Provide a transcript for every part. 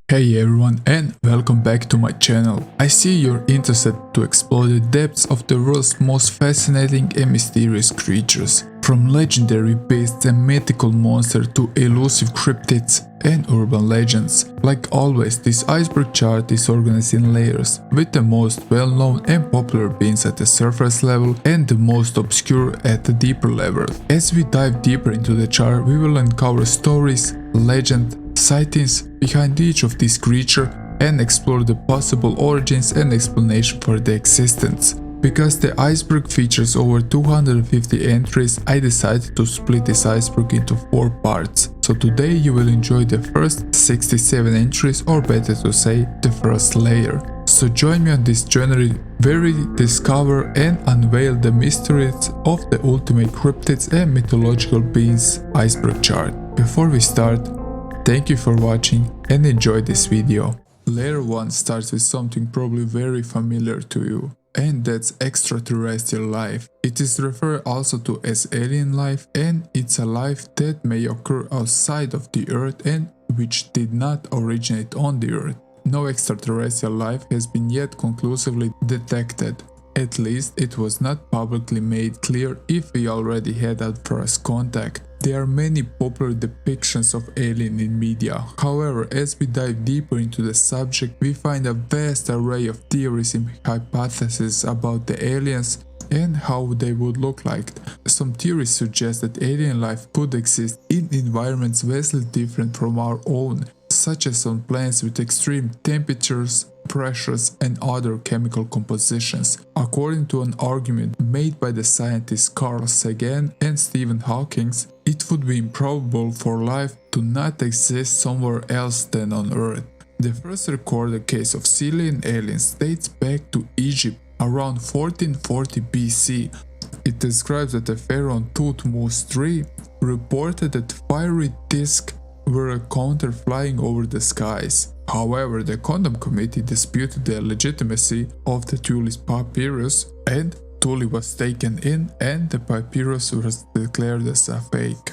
Hey everyone and welcome back to my channel. I see you're interested to explore the depths of the world's most fascinating and mysterious creatures. From legendary beasts and mythical monsters to elusive cryptids and urban legends. Like always, this iceberg chart is organized in layers, with the most well-known and popular beings at the surface level and the most obscure at the deeper level. As we dive deeper into the chart, we will uncover stories, legends, sightings behind each of these creatures and explore the possible origins and explanation for their existence. Because the iceberg features over 250 entries, I decided to split this iceberg into 4 parts. So today you will enjoy the first 67 entries, or better to say, the first layer. So join me on this journey where we discover and unveil the mysteries of the ultimate cryptids and mythological beings iceberg chart. Before we start, thank you for watching and enjoy this video. Layer 1 starts with something probably very familiar to you, and that's extraterrestrial life. It is referred also to as alien life, and it's a life that may occur outside of the Earth and which did not originate on the Earth. No extraterrestrial life has been yet conclusively detected. At least it was not publicly made clear if we already had that first contact. There are many popular depictions of alien in media. However, as we dive deeper into the subject, we find a vast array of theories and hypotheses about the aliens and how they would look like. Some theories suggest that alien life could exist in environments vastly different from our own, such as on planets with extreme temperatures, pressures and other chemical compositions. According to an argument made by the scientists Carl Sagan and Stephen Hawking, it would be improbable for life to not exist somewhere else than on Earth. The first recorded case of Syrian aliens dates back to Egypt around 1440 BC. It describes that the pharaoh Thutmose III reported that fiery discs were encountered flying over the skies. However, the Quantum Committee disputed the legitimacy of the Thule's papyrus, and Thule was taken in and the papyrus was declared as a fake.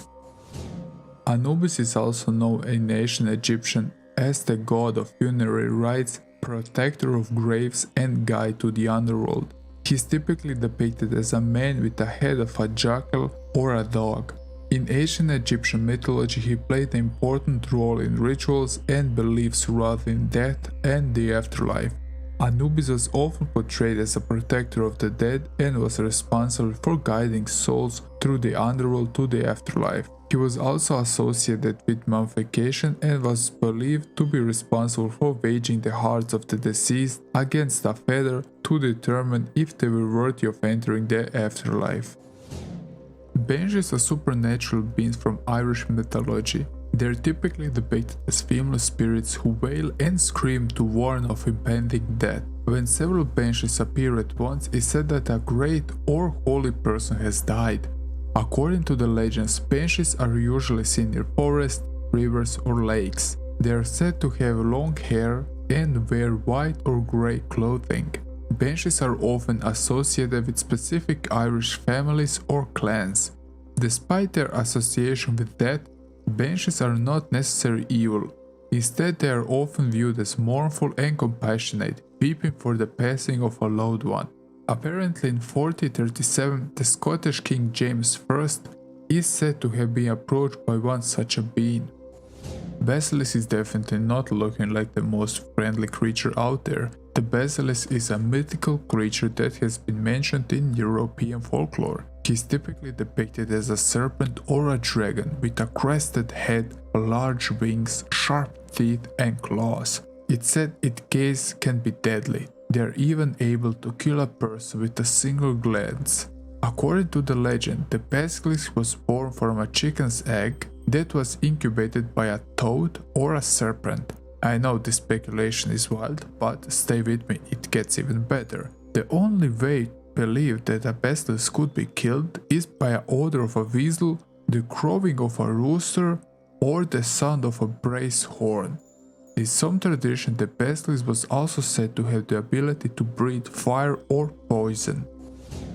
Anubis is also known in ancient Egyptian as the god of funerary rites, protector of graves and guide to the underworld. He is typically depicted as a man with the head of a jackal or a dog. In ancient Egyptian mythology, he played an important role in rituals and beliefs surrounding death and the afterlife. Anubis was often portrayed as a protector of the dead and was responsible for guiding souls through the underworld to the afterlife. He was also associated with mummification and was believed to be responsible for waging the hearts of the deceased against a feather to determine if they were worthy of entering the afterlife. Banshees are supernatural beings from Irish mythology. They are typically depicted as female spirits who wail and scream to warn of impending death. When several banshees appear at once, it's said that a great or holy person has died. According to the legends, banshees are usually seen near forests, rivers or lakes. They are said to have long hair and wear white or grey clothing. Banshees are often associated with specific Irish families or clans. Despite their association with death, banshees are not necessarily evil. Instead, they are often viewed as mournful and compassionate, weeping for the passing of a loved one. Apparently in 1437, the Scottish King James I is said to have been approached by one such a being. Basilisk is definitely not looking like the most friendly creature out there. The basilisk is a mythical creature that has been mentioned in European folklore. He is typically depicted as a serpent or a dragon with a crested head, large wings, sharp teeth and claws. It's said its gaze can be deadly. They are even able to kill a person with a single glance. According to the legend, the basilisk was born from a chicken's egg that was incubated by a toad or a serpent. I know this speculation is wild, but stay with me, it gets even better. The only way to believe that a basilisk could be killed is by an odor of a weasel, the crowing of a rooster, or the sound of a brass horn. In some tradition, the basilisk was also said to have the ability to breathe fire or poison.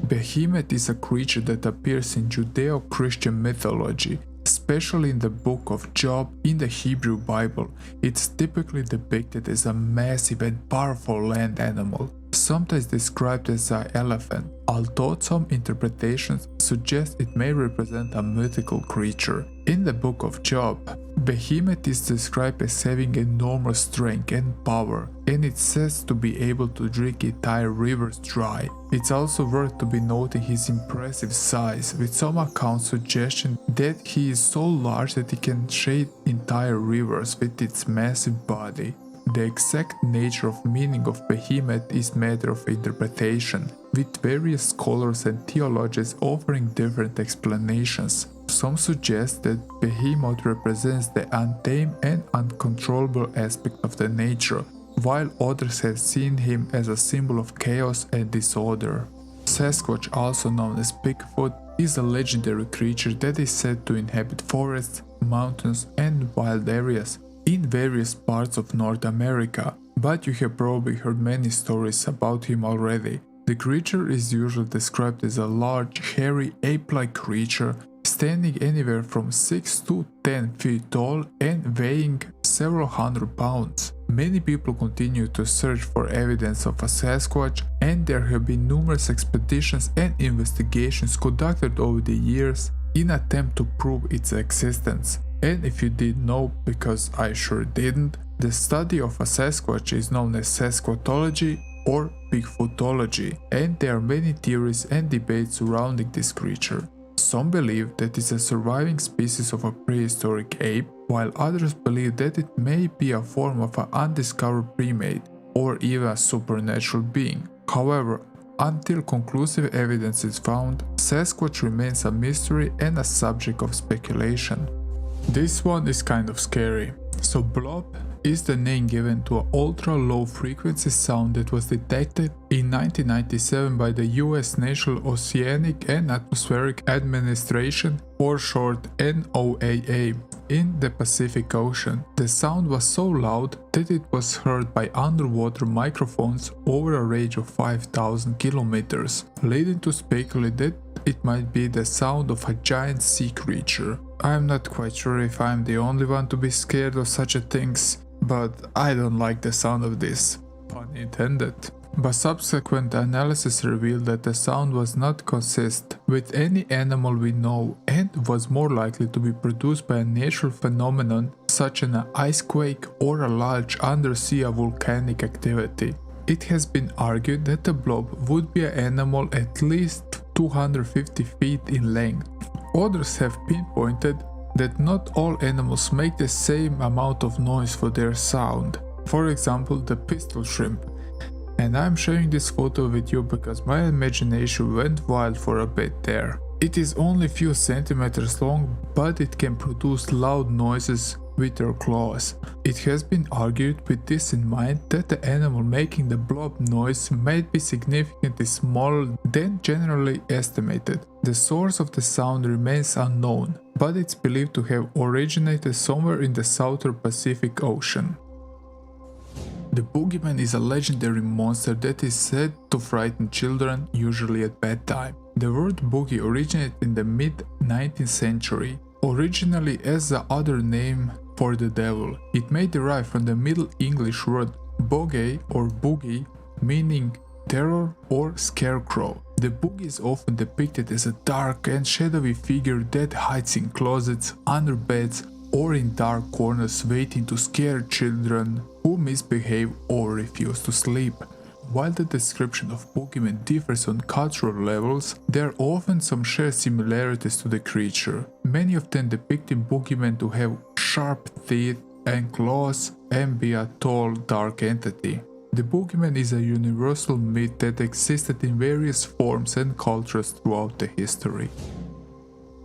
Behemoth is a creature that appears in Judeo-Christian mythology. Especially in the book of Job in the Hebrew Bible, it's typically depicted as a massive and powerful land animal, sometimes described as an elephant, although some interpretations suggest it may represent a mythical creature. In the book of Job, Behemoth is described as having enormous strength and power, and it's said to be able to drink entire rivers dry. It's also worth to be noting his impressive size, with some accounts suggesting that he is so large that he can shade entire rivers with its massive body. The exact nature of meaning of Behemoth is matter of interpretation, with various scholars and theologians offering different explanations. Some suggest that Behemoth represents the untamed and uncontrollable aspect of the nature, while others have seen him as a symbol of chaos and disorder. Sasquatch, also known as Bigfoot, is a legendary creature that is said to inhabit forests, mountains, and wild areas in various parts of North America, but you have probably heard many stories about him already. The creature is usually described as a large, hairy, ape-like creature standing anywhere from 6 to 10 feet tall and weighing several hundred pounds. Many people continue to search for evidence of a Sasquatch, and there have been numerous expeditions and investigations conducted over the years in attempt to prove its existence. And if you did know, because I sure didn't, the study of a Sasquatch is known as Sasquatchology or Bigfootology, and there are many theories and debates surrounding this creature. Some believe that it's a surviving species of a prehistoric ape, while others believe that it may be a form of an undiscovered primate or even a supernatural being. However, until conclusive evidence is found, Sasquatch remains a mystery and a subject of speculation. This one is kind of scary. So Blob is the name given to an ultra-low frequency sound that was detected in 1997 by the US National Oceanic and Atmospheric Administration, or short NOAA, in the Pacific Ocean. The sound was so loud that it was heard by underwater microphones over a range of 5,000 kilometers, leading to speculate that it might be the sound of a giant sea creature. I'm not quite sure if I'm the only one to be scared of such a things, but I don't like the sound of this, pun intended. But subsequent analysis revealed that the sound was not consistent with any animal we know and was more likely to be produced by a natural phenomenon such as an icequake or a large undersea volcanic activity. It has been argued that the blob would be an animal at least 250 feet in length. Others have pinpointed that not all animals make the same amount of noise for their sound. For example, the pistol shrimp. And I'm sharing this photo with you because my imagination went wild for a bit there. It is only a few centimeters long, but it can produce loud noises with their claws. It has been argued with this in mind that the animal making the blob noise might be significantly smaller than generally estimated. The source of the sound remains unknown, but it's believed to have originated somewhere in the southern Pacific Ocean. The boogeyman is a legendary monster that is said to frighten children, usually at bedtime. The word boogie originated in the mid-19th century, originally as the other name for the devil. It may derive from the Middle English word bogey or boogie, meaning terror or scarecrow. The boogie is often depicted as a dark and shadowy figure that hides in closets, under beds, or in dark corners waiting to scare children who misbehave or refuse to sleep. While the description of boogeymen differs on cultural levels, there are often some shared similarities to the creature, many of them depicting boogeymen to have sharp teeth and claws and be a tall, dark entity. The boogeyman is a universal myth that existed in various forms and cultures throughout the history.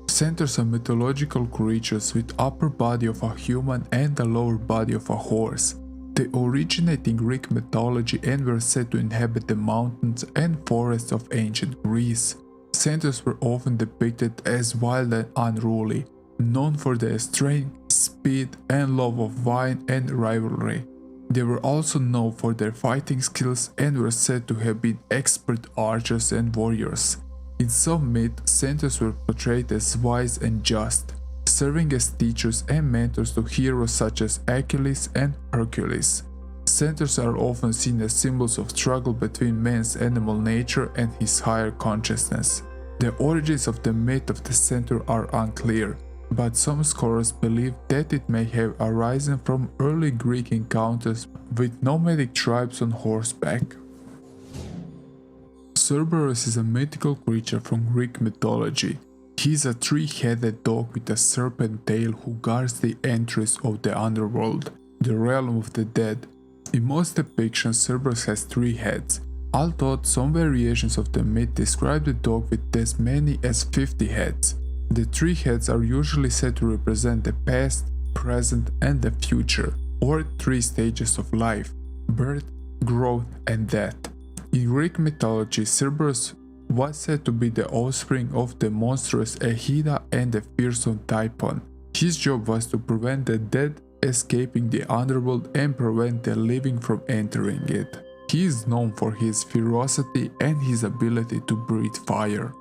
Centers on mythological creatures with upper body of a human and the lower body of a horse. They originate in Greek mythology and were said to inhabit the mountains and forests of ancient Greece. Centaurs were often depicted as wild and unruly, known for their strength, speed, and love of wine and rivalry. They were also known for their fighting skills and were said to have been expert archers and warriors. In some myths, centaurs were portrayed as wise and just. serving as teachers and mentors to heroes such as Achilles and Hercules. Centaurs are often seen as symbols of struggle between man's animal nature and his higher consciousness. The origins of the myth of the centaur are unclear, but some scholars believe that it may have arisen from early Greek encounters with nomadic tribes on horseback. Cerberus is a mythical creature from Greek mythology. He is a three-headed dog with a serpent tail who guards the entrance of the underworld, the realm of the dead. In most depictions, Cerberus has 3 heads, although some variations of the myth describe the dog with as many as 50 heads. The 3 heads are usually said to represent the past, present, and the future, or 3 stages of life: birth, growth, and death. In Greek mythology, Cerberus was said to be the offspring of the monstrous Aeaea and the fearsome Typhon. His job was to prevent the dead escaping the underworld and prevent the living from entering it. He is known for his ferocity and his ability to breathe fire.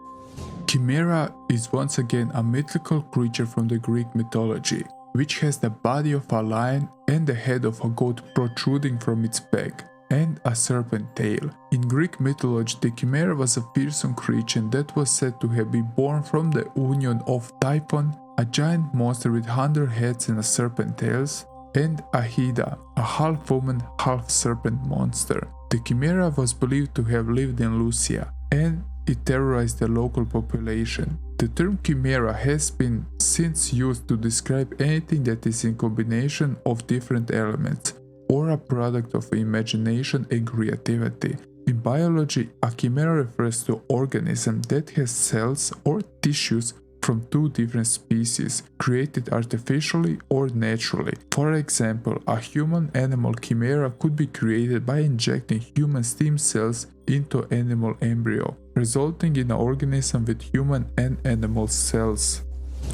Chimera is once again a mythical creature from the Greek mythology, which has the body of a lion and the head of a goat protruding from its back, and a serpent tail. In Greek mythology, the Chimera was a fearsome creature that was said to have been born from the union of Typhon, a giant monster with 100 heads and a serpent tails, and Aeaea, a half-woman, half-serpent monster. The Chimera was believed to have lived in Lucia, and it terrorized the local population. The term Chimera has been since used to describe anything that is in combination of different elements, or a product of imagination and creativity. In biology, a chimera refers to an organism that has cells or tissues from 2 different species, created artificially or naturally. For example, a human-animal chimera could be created by injecting human stem cells into animal embryo, resulting in an organism with human and animal cells.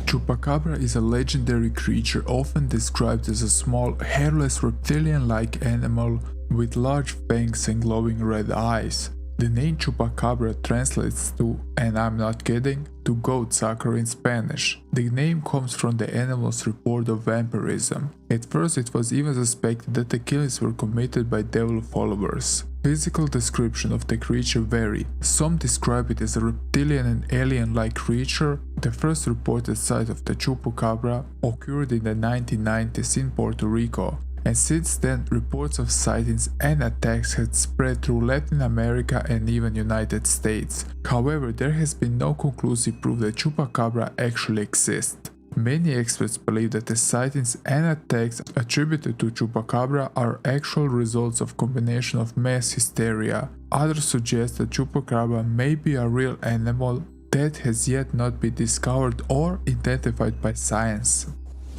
Chupacabra is a legendary creature often described as a small, hairless reptilian-like animal with large fangs and glowing red eyes. The name Chupacabra translates to, and I'm not kidding, to goat sucker in Spanish. The name comes from the animal's report of vampirism. At first it was even suspected that the killings were committed by devil followers. Physical description of the creature vary. Some describe it as a reptilian and alien-like creature. The first reported sight of the Chupacabra occurred in the 1990s in Puerto Rico, and since then reports of sightings and attacks had spread through Latin America and even United States. However, there has been no conclusive proof that Chupacabra actually exists. Many experts believe that the sightings and attacks attributed to Chupacabra are actual results of combination of mass hysteria. Others suggest that Chupacabra may be a real animal that has yet not been discovered or identified by science.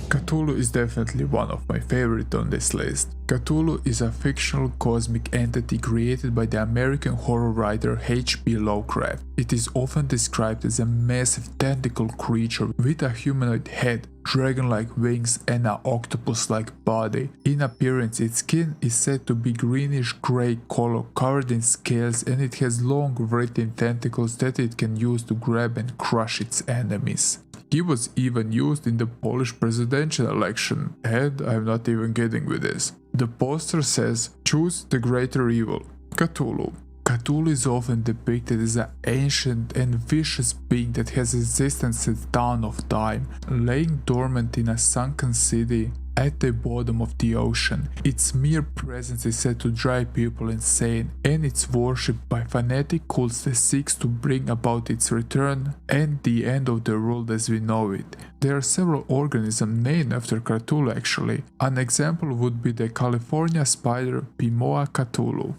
Cthulhu is definitely one of my favorites on this list. Cthulhu is a fictional cosmic entity created by the American horror writer H.P. Lovecraft. It is often described as a massive tentacle creature with a humanoid head, dragon-like wings, and an octopus-like body. In appearance, its skin is said to be greenish-gray color covered in scales, and it has long writhing tentacles that it can use to grab and crush its enemies. He was even used in the Polish presidential election, and I'm not even kidding with this. The poster says, "Choose the greater evil, Cthulhu." Cthulhu is often depicted as an ancient and vicious being that has existed since dawn of time, laying dormant in a sunken city at the bottom of the ocean. Its mere presence is said to drive people insane, and it's worshipped by fanatic cults that seeks to bring about its return and the end of the world as we know it. There are several organisms named after Cthulhu actually. An example would be the California spider Pimoa Cthulhu.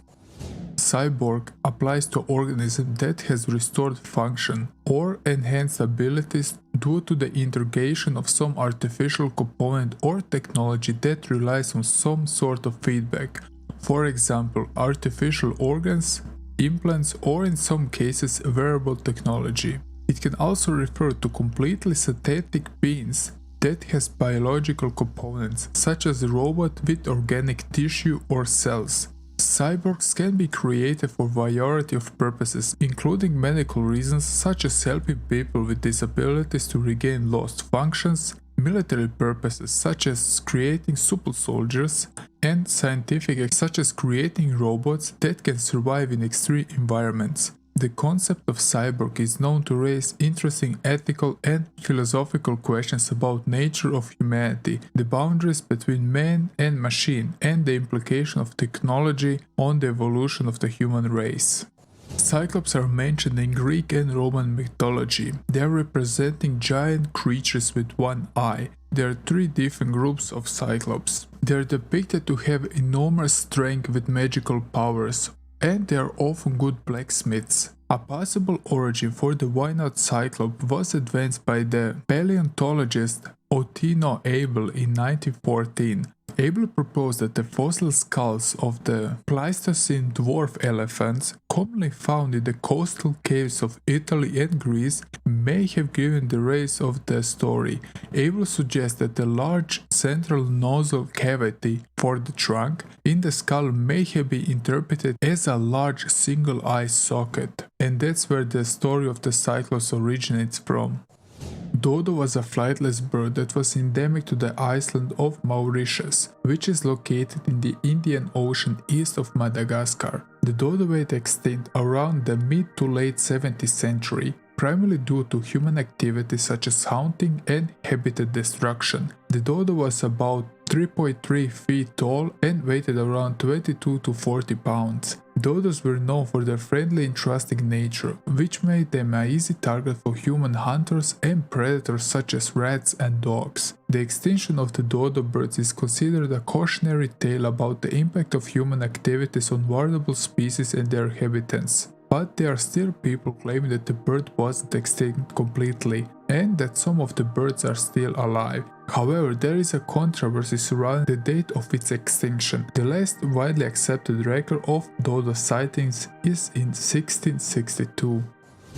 Cyborg applies to organism that has restored function or enhanced abilities due to the integration of some artificial component or technology that relies on some sort of feedback. For example, artificial organs, implants, or in some cases wearable technology. It can also refer to completely synthetic beings that has biological components, such as a robot with organic tissue or cells. Cyborgs can be created for a variety of purposes, including medical reasons such as helping people with disabilities to regain lost functions, military purposes such as creating super soldiers, and scientific such as creating robots that can survive in extreme environments. The concept of cyborg is known to raise interesting ethical and philosophical questions about nature of humanity, the boundaries between man and machine, and the implication of technology on the evolution of the human race. Cyclops are mentioned in Greek and Roman mythology. They are representing giant creatures with one eye. There are three different groups of Cyclops. They are depicted to have enormous strength with magical powers, and they are often good blacksmiths. A possible origin for the why-not Cyclops was advanced by the paleontologist Ottino Abel in 1914. Abel proposed that the fossil skulls of the Pleistocene dwarf elephants, commonly found in the coastal caves of Italy and Greece, may have given the rise of the story. Abel suggests that the large central nozzle cavity for the trunk in the skull may have been interpreted as a large single eye socket, and that's where the story of the Cyclops originates from. Dodo was a flightless bird that was endemic to the island of Mauritius, which is located in the Indian Ocean east of Madagascar. The dodo went extinct around the mid to late 17th century, primarily due to human activities such as hunting and habitat destruction. The dodo was about 3.3 feet tall and weighed around 22 to 40 pounds. Dodos were known for their friendly and trusting nature, which made them an easy target for human hunters and predators such as rats and dogs. The extinction of the dodo birds is considered a cautionary tale about the impact of human activities on vulnerable species and their inhabitants. But there are still people claiming that the bird wasn't extinct completely, and that some of the birds are still alive. However, there is a controversy surrounding the date of its extinction. The last widely accepted record of dodo sightings is in 1662.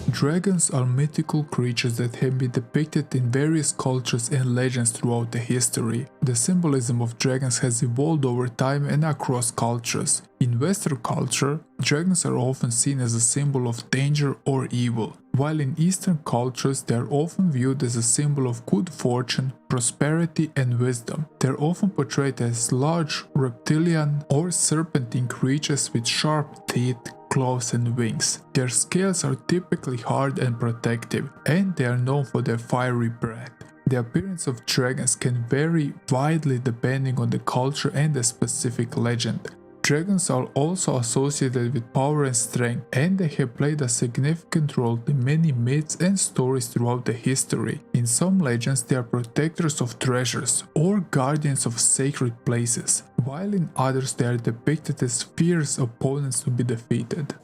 Dragons are mythical creatures that have been depicted in various cultures and legends throughout the history. The symbolism of dragons has evolved over time and across cultures. In Western culture, dragons are often seen as a symbol of danger or evil, while in Eastern cultures they are often viewed as a symbol of good fortune, prosperity and wisdom. They are often portrayed as large reptilian or serpentine creatures with sharp teeth, claws and wings. Their scales are typically hard and protective, and they are known for their fiery breath. The appearance of dragons can vary widely depending on the culture and the specific legend. Dragons are also associated with power and strength, and they have played a significant role in many myths and stories throughout the history. In some legends they are protectors of treasures or guardians of sacred places, while in others they are depicted as fierce opponents to be defeated.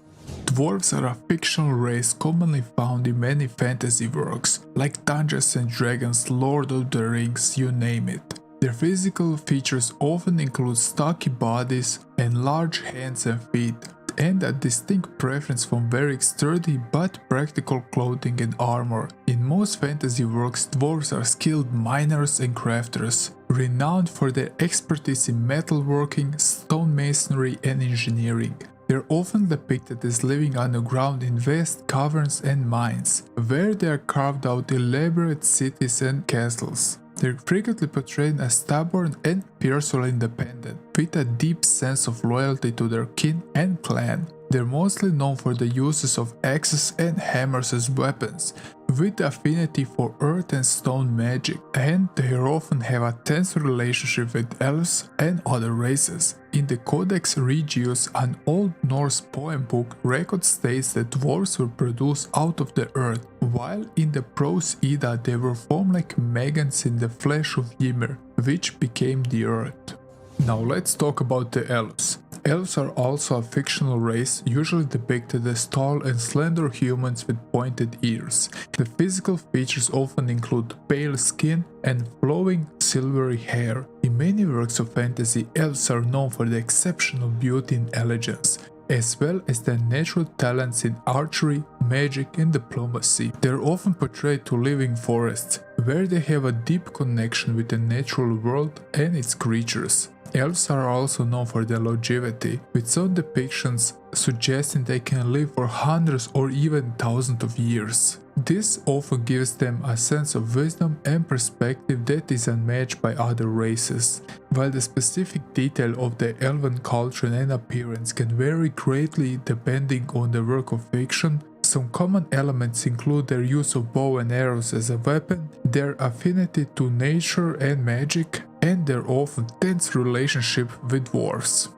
Dwarves are a fictional race commonly found in many fantasy works, like Dungeons and Dragons, Lord of the Rings, you name it. Their physical features often include stocky bodies and large hands and feet, and a distinct preference for very sturdy but practical clothing and armor. In most fantasy works, dwarves are skilled miners and crafters, renowned for their expertise in metalworking, stonemasonry and engineering. They're often depicted as living underground in vast caverns and mines, where they are carved out elaborate cities and castles. They're frequently portrayed as stubborn and fiercely independent, with a deep sense of loyalty to their kin and clan. They're mostly known for the uses of axes and hammers as weapons, with affinity for earth and stone magic, and they often have a tense relationship with elves and other races. In the Codex Regius, an Old Norse poem book, record states that dwarves were produced out of the earth, while in the Prose Edda they were formed like Megans in the flesh of Ymir, which became the earth. Now let's talk about the elves. Elves are also a fictional race, usually depicted as tall and slender humans with pointed ears. The physical features often include pale skin and flowing silvery hair. In many works of fantasy, elves are known for their exceptional beauty and elegance, as well as their natural talents in archery, magic and diplomacy. They are often portrayed to live in forests, where they have a deep connection with the natural world and its creatures. Elves are also known for their longevity, with some depictions suggesting they can live for hundreds or even thousands of years. This often gives them a sense of wisdom and perspective that is unmatched by other races. While the specific detail of the elven culture and appearance can vary greatly depending on the work of fiction, some common elements include their use of bow and arrows as a weapon, their affinity to nature and magic, and their often tense relationship with dwarves.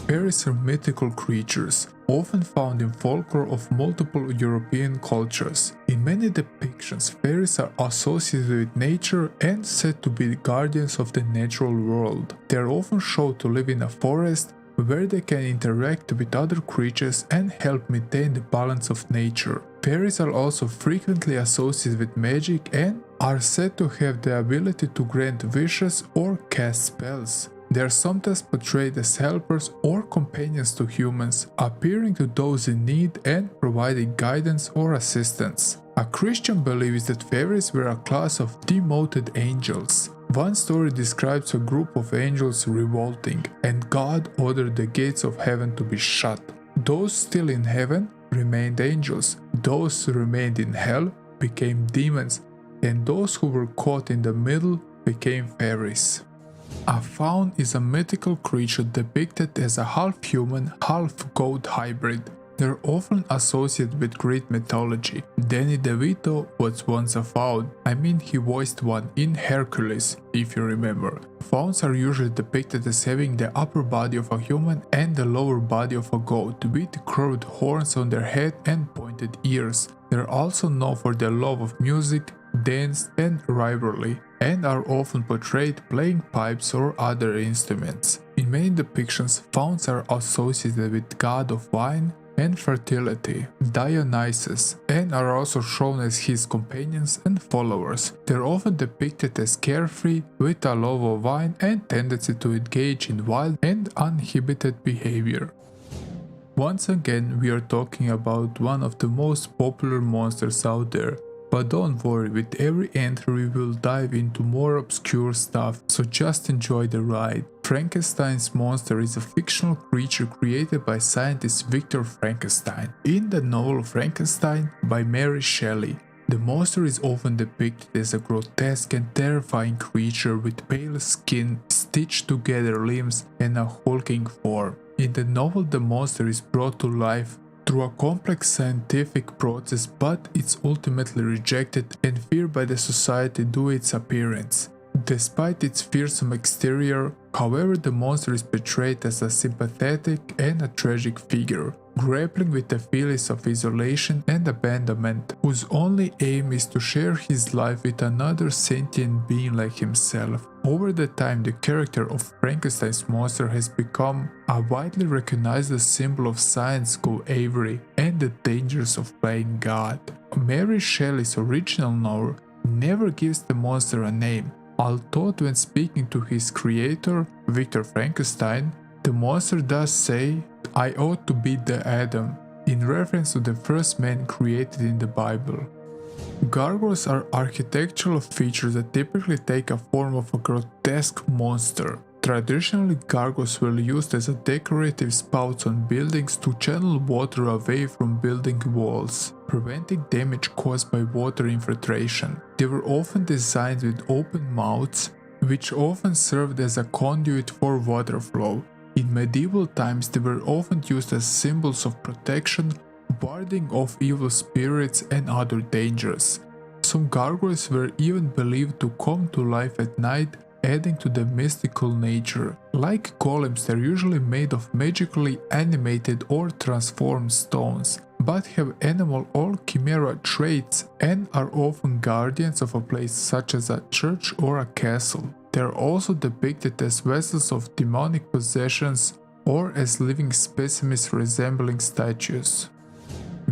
Fairies are mythical creatures, often found in folklore of multiple European cultures. In many depictions, fairies are associated with nature and said to be the guardians of the natural world. They are often shown to live in a forest, where they can interact with other creatures and help maintain the balance of nature. Fairies are also frequently associated with magic and are said to have the ability to grant wishes or cast spells. They are sometimes portrayed as helpers or companions to humans, appearing to those in need and providing guidance or assistance. A Christian belief is that fairies were a class of demoted angels. One story describes a group of angels revolting, and God ordered the gates of heaven to be shut. Those still in heaven remained angels, those who remained in hell became demons, and those who were caught in the middle became fairies. A faun is a mythical creature depicted as a half-human, half-goat hybrid. They are often associated with Greek mythology. Danny DeVito was once a faun. He voiced one in Hercules, if you remember. Fauns are usually depicted as having the upper body of a human and the lower body of a goat, with curved horns on their head and pointed ears. They are also known for their love of music, dance, and rivalry, and are often portrayed playing pipes or other instruments. In many depictions, fauns are associated with god of wine and fertility, Dionysus, and are also shown as his companions and followers. They are often depicted as carefree, with a love of wine and tendency to engage in wild and uninhibited behavior. Once again, we are talking about one of the most popular monsters out there. But don't worry, with every entry we will dive into more obscure stuff, so just enjoy the ride. Frankenstein's monster is a fictional creature created by scientist Victor Frankenstein. In the novel Frankenstein by Mary Shelley, the monster is often depicted as a grotesque and terrifying creature with pale skin, stitched together limbs, and a hulking form. In the novel, the monster is brought to life through a complex scientific process, but it's ultimately rejected and feared by the society due to its appearance. Despite its fearsome exterior, however, the monster is portrayed as a sympathetic and a tragic figure, grappling with the feelings of isolation and abandonment, whose only aim is to share his life with another sentient being like himself. Over the time, the character of Frankenstein's monster has become a widely recognized symbol of science go Avery and the dangers of playing God. Mary Shelley's original novel never gives the monster a name, although when speaking to his creator, Victor Frankenstein, the monster does say, "I ought to be the Adam," in reference to the first man created in the Bible. Gargoyles are architectural features that typically take a form of a grotesque monster. Traditionally, gargoyles were used as a decorative spouts on buildings to channel water away from building walls, preventing damage caused by water infiltration. They were often designed with open mouths, which often served as a conduit for water flow. In medieval times, they were often used as symbols of protection, warding off evil spirits and other dangers. Some gargoyles were even believed to come to life at night, adding to the mystical nature. Like golems, they're usually made of magically animated or transformed stones, but have animal or chimera traits and are often guardians of a place such as a church or a castle. They are also depicted as vessels of demonic possessions or as living specimens resembling statues.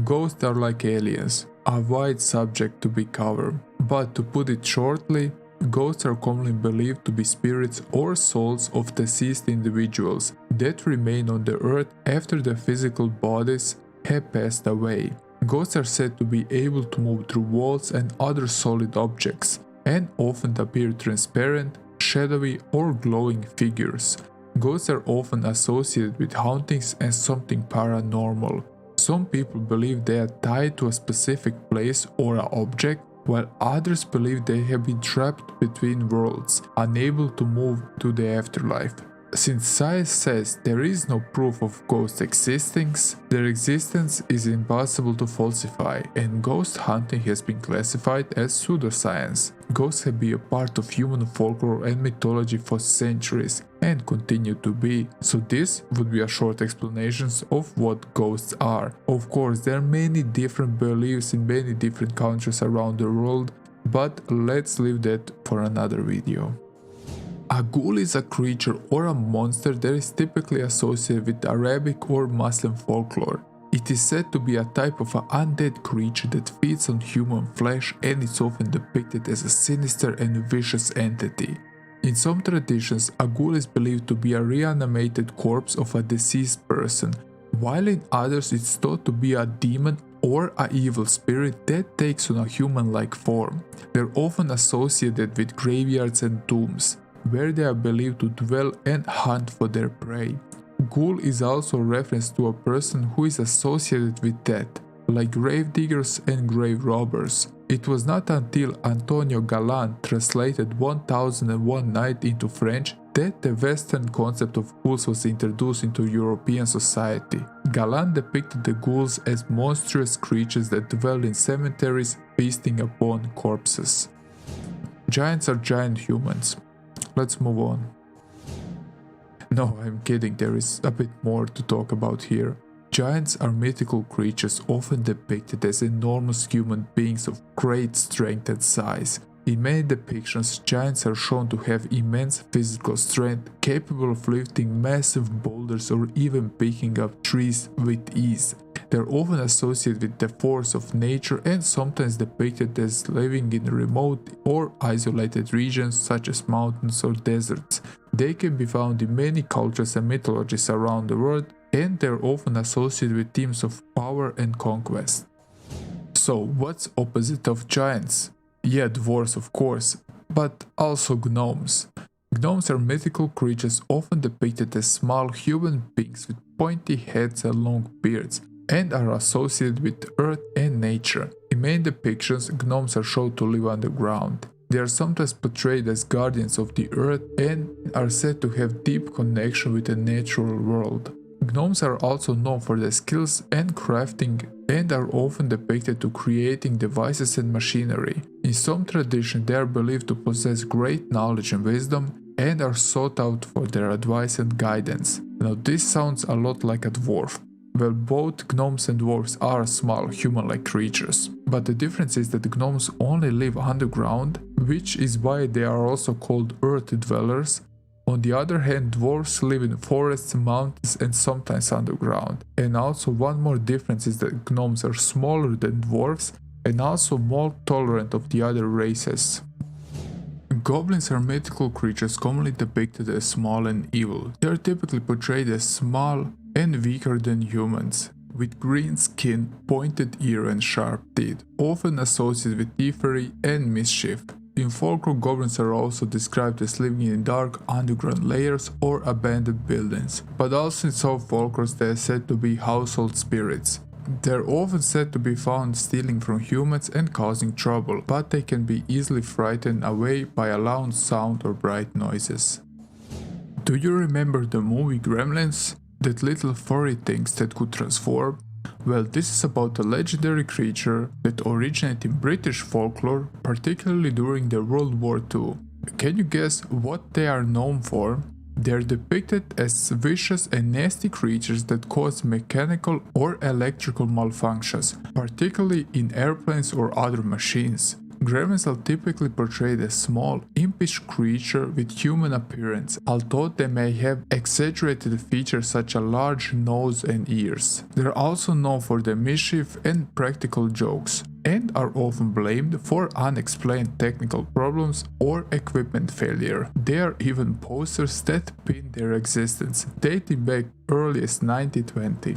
Ghosts are like aliens, a wide subject to be covered, but to put it shortly, ghosts are commonly believed to be spirits or souls of deceased individuals that remain on the earth after their physical bodies have passed away. Ghosts are said to be able to move through walls and other solid objects, and often appear transparent, shadowy or glowing figures. Ghosts are often associated with hauntings and something paranormal. Some people believe they are tied to a specific place or an object, while others believe they have been trapped between worlds, unable to move to the afterlife. Since science says there is no proof of ghosts existing, their existence is impossible to falsify, and ghost hunting has been classified as pseudoscience. Ghosts have been a part of human folklore and mythology for centuries, and continue to be, so this would be a short explanation of what ghosts are. Of course, there are many different beliefs in many different countries around the world, but let's leave that for another video. A ghoul is a creature or a monster that is typically associated with Arabic or Muslim folklore. It is said to be a type of an undead creature that feeds on human flesh and is often depicted as a sinister and vicious entity. In some traditions, a ghoul is believed to be a reanimated corpse of a deceased person, while in others it's thought to be a demon or an evil spirit that takes on a human-like form. They're often associated with graveyards and tombs, where they are believed to dwell and hunt for their prey. Ghoul is also a reference to a person who is associated with death, like grave diggers and grave robbers. It was not until Antonio Galland translated 1001 Night into French that the Western concept of ghouls was introduced into European society. Galland depicted the ghouls as monstrous creatures that dwell in cemeteries, feasting upon corpses. Giants are giant humans. Let's move on. No, I'm kidding, there is a bit more to talk about here. Giants are mythical creatures often depicted as enormous human beings of great strength and size. In many depictions, giants are shown to have immense physical strength, capable of lifting massive boulders or even picking up trees with ease. They are often associated with the force of nature and sometimes depicted as living in remote or isolated regions such as mountains or deserts. They can be found in many cultures and mythologies around the world, and they are often associated with themes of power and conquest. So, what's opposite of giants? Yeah, dwarves of course, but also gnomes. Gnomes are mythical creatures often depicted as small human beings with pointy heads and long beards, and are associated with earth and nature. In many depictions, gnomes are shown to live underground. They are sometimes portrayed as guardians of the earth and are said to have deep connection with the natural world. Gnomes are also known for their skills and crafting and are often depicted to creating devices and machinery. In some traditions, they are believed to possess great knowledge and wisdom and are sought out for their advice and guidance. Now this sounds a lot like a dwarf. Well, both gnomes and dwarves are small human-like creatures, but the difference is that the gnomes only live underground, which is why they are also called earth dwellers. On the other hand, dwarves live in forests, mountains and sometimes underground. And also one more difference is that gnomes are smaller than dwarves and also more tolerant of the other races. Goblins are mythical creatures commonly depicted as small and evil. They are typically portrayed as small and weaker than humans, with green skin, pointed ear and sharp teeth, often associated with thievery and mischief. In folklore, goblins are also described as living in dark underground layers or abandoned buildings, but also in some folklores they are said to be household spirits. They are often said to be found stealing from humans and causing trouble, but they can be easily frightened away by a loud sound or bright noises. Do you remember the movie Gremlins? That little furry things that could transform? Well, this is about a legendary creature that originated in British folklore, particularly during the World War II. Can you guess what they are known for? They are depicted as vicious and nasty creatures that cause mechanical or electrical malfunctions, particularly in airplanes or other machines. Gremlins are typically portrayed as small, impish creatures with human appearance, although they may have exaggerated features such as a large nose and ears. They are also known for their mischief and practical jokes, and are often blamed for unexplained technical problems or equipment failure. There are even posters that pin their existence, dating back early as 1920.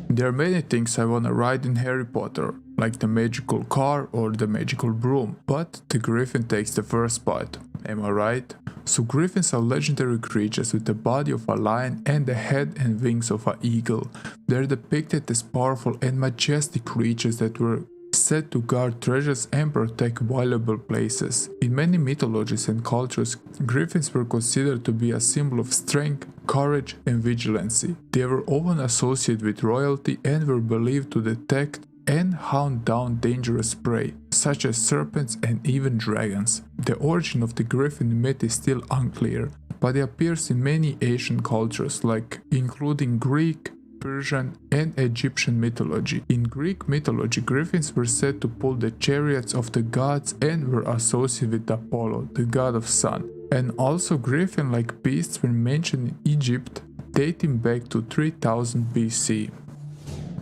There are many things I wanna write in Harry Potter. like the magical car or the magical broom, but the griffin takes the first spot. Am I right? So griffins are legendary creatures with the body of a lion and the head and wings of an eagle. They are depicted as powerful and majestic creatures that were said to guard treasures and protect valuable places. In many mythologies and cultures, griffins were considered to be a symbol of strength, courage and vigilancy. They were often associated with royalty and were believed to detect and hunt down dangerous prey, such as serpents and even dragons. The origin of the griffin myth is still unclear, but it appears in many Asian cultures, including Greek, Persian and Egyptian mythology. In Greek mythology, griffins were said to pull the chariots of the gods and were associated with Apollo, the god of sun. And also griffin-like beasts were mentioned in Egypt, dating back to 3000 BC.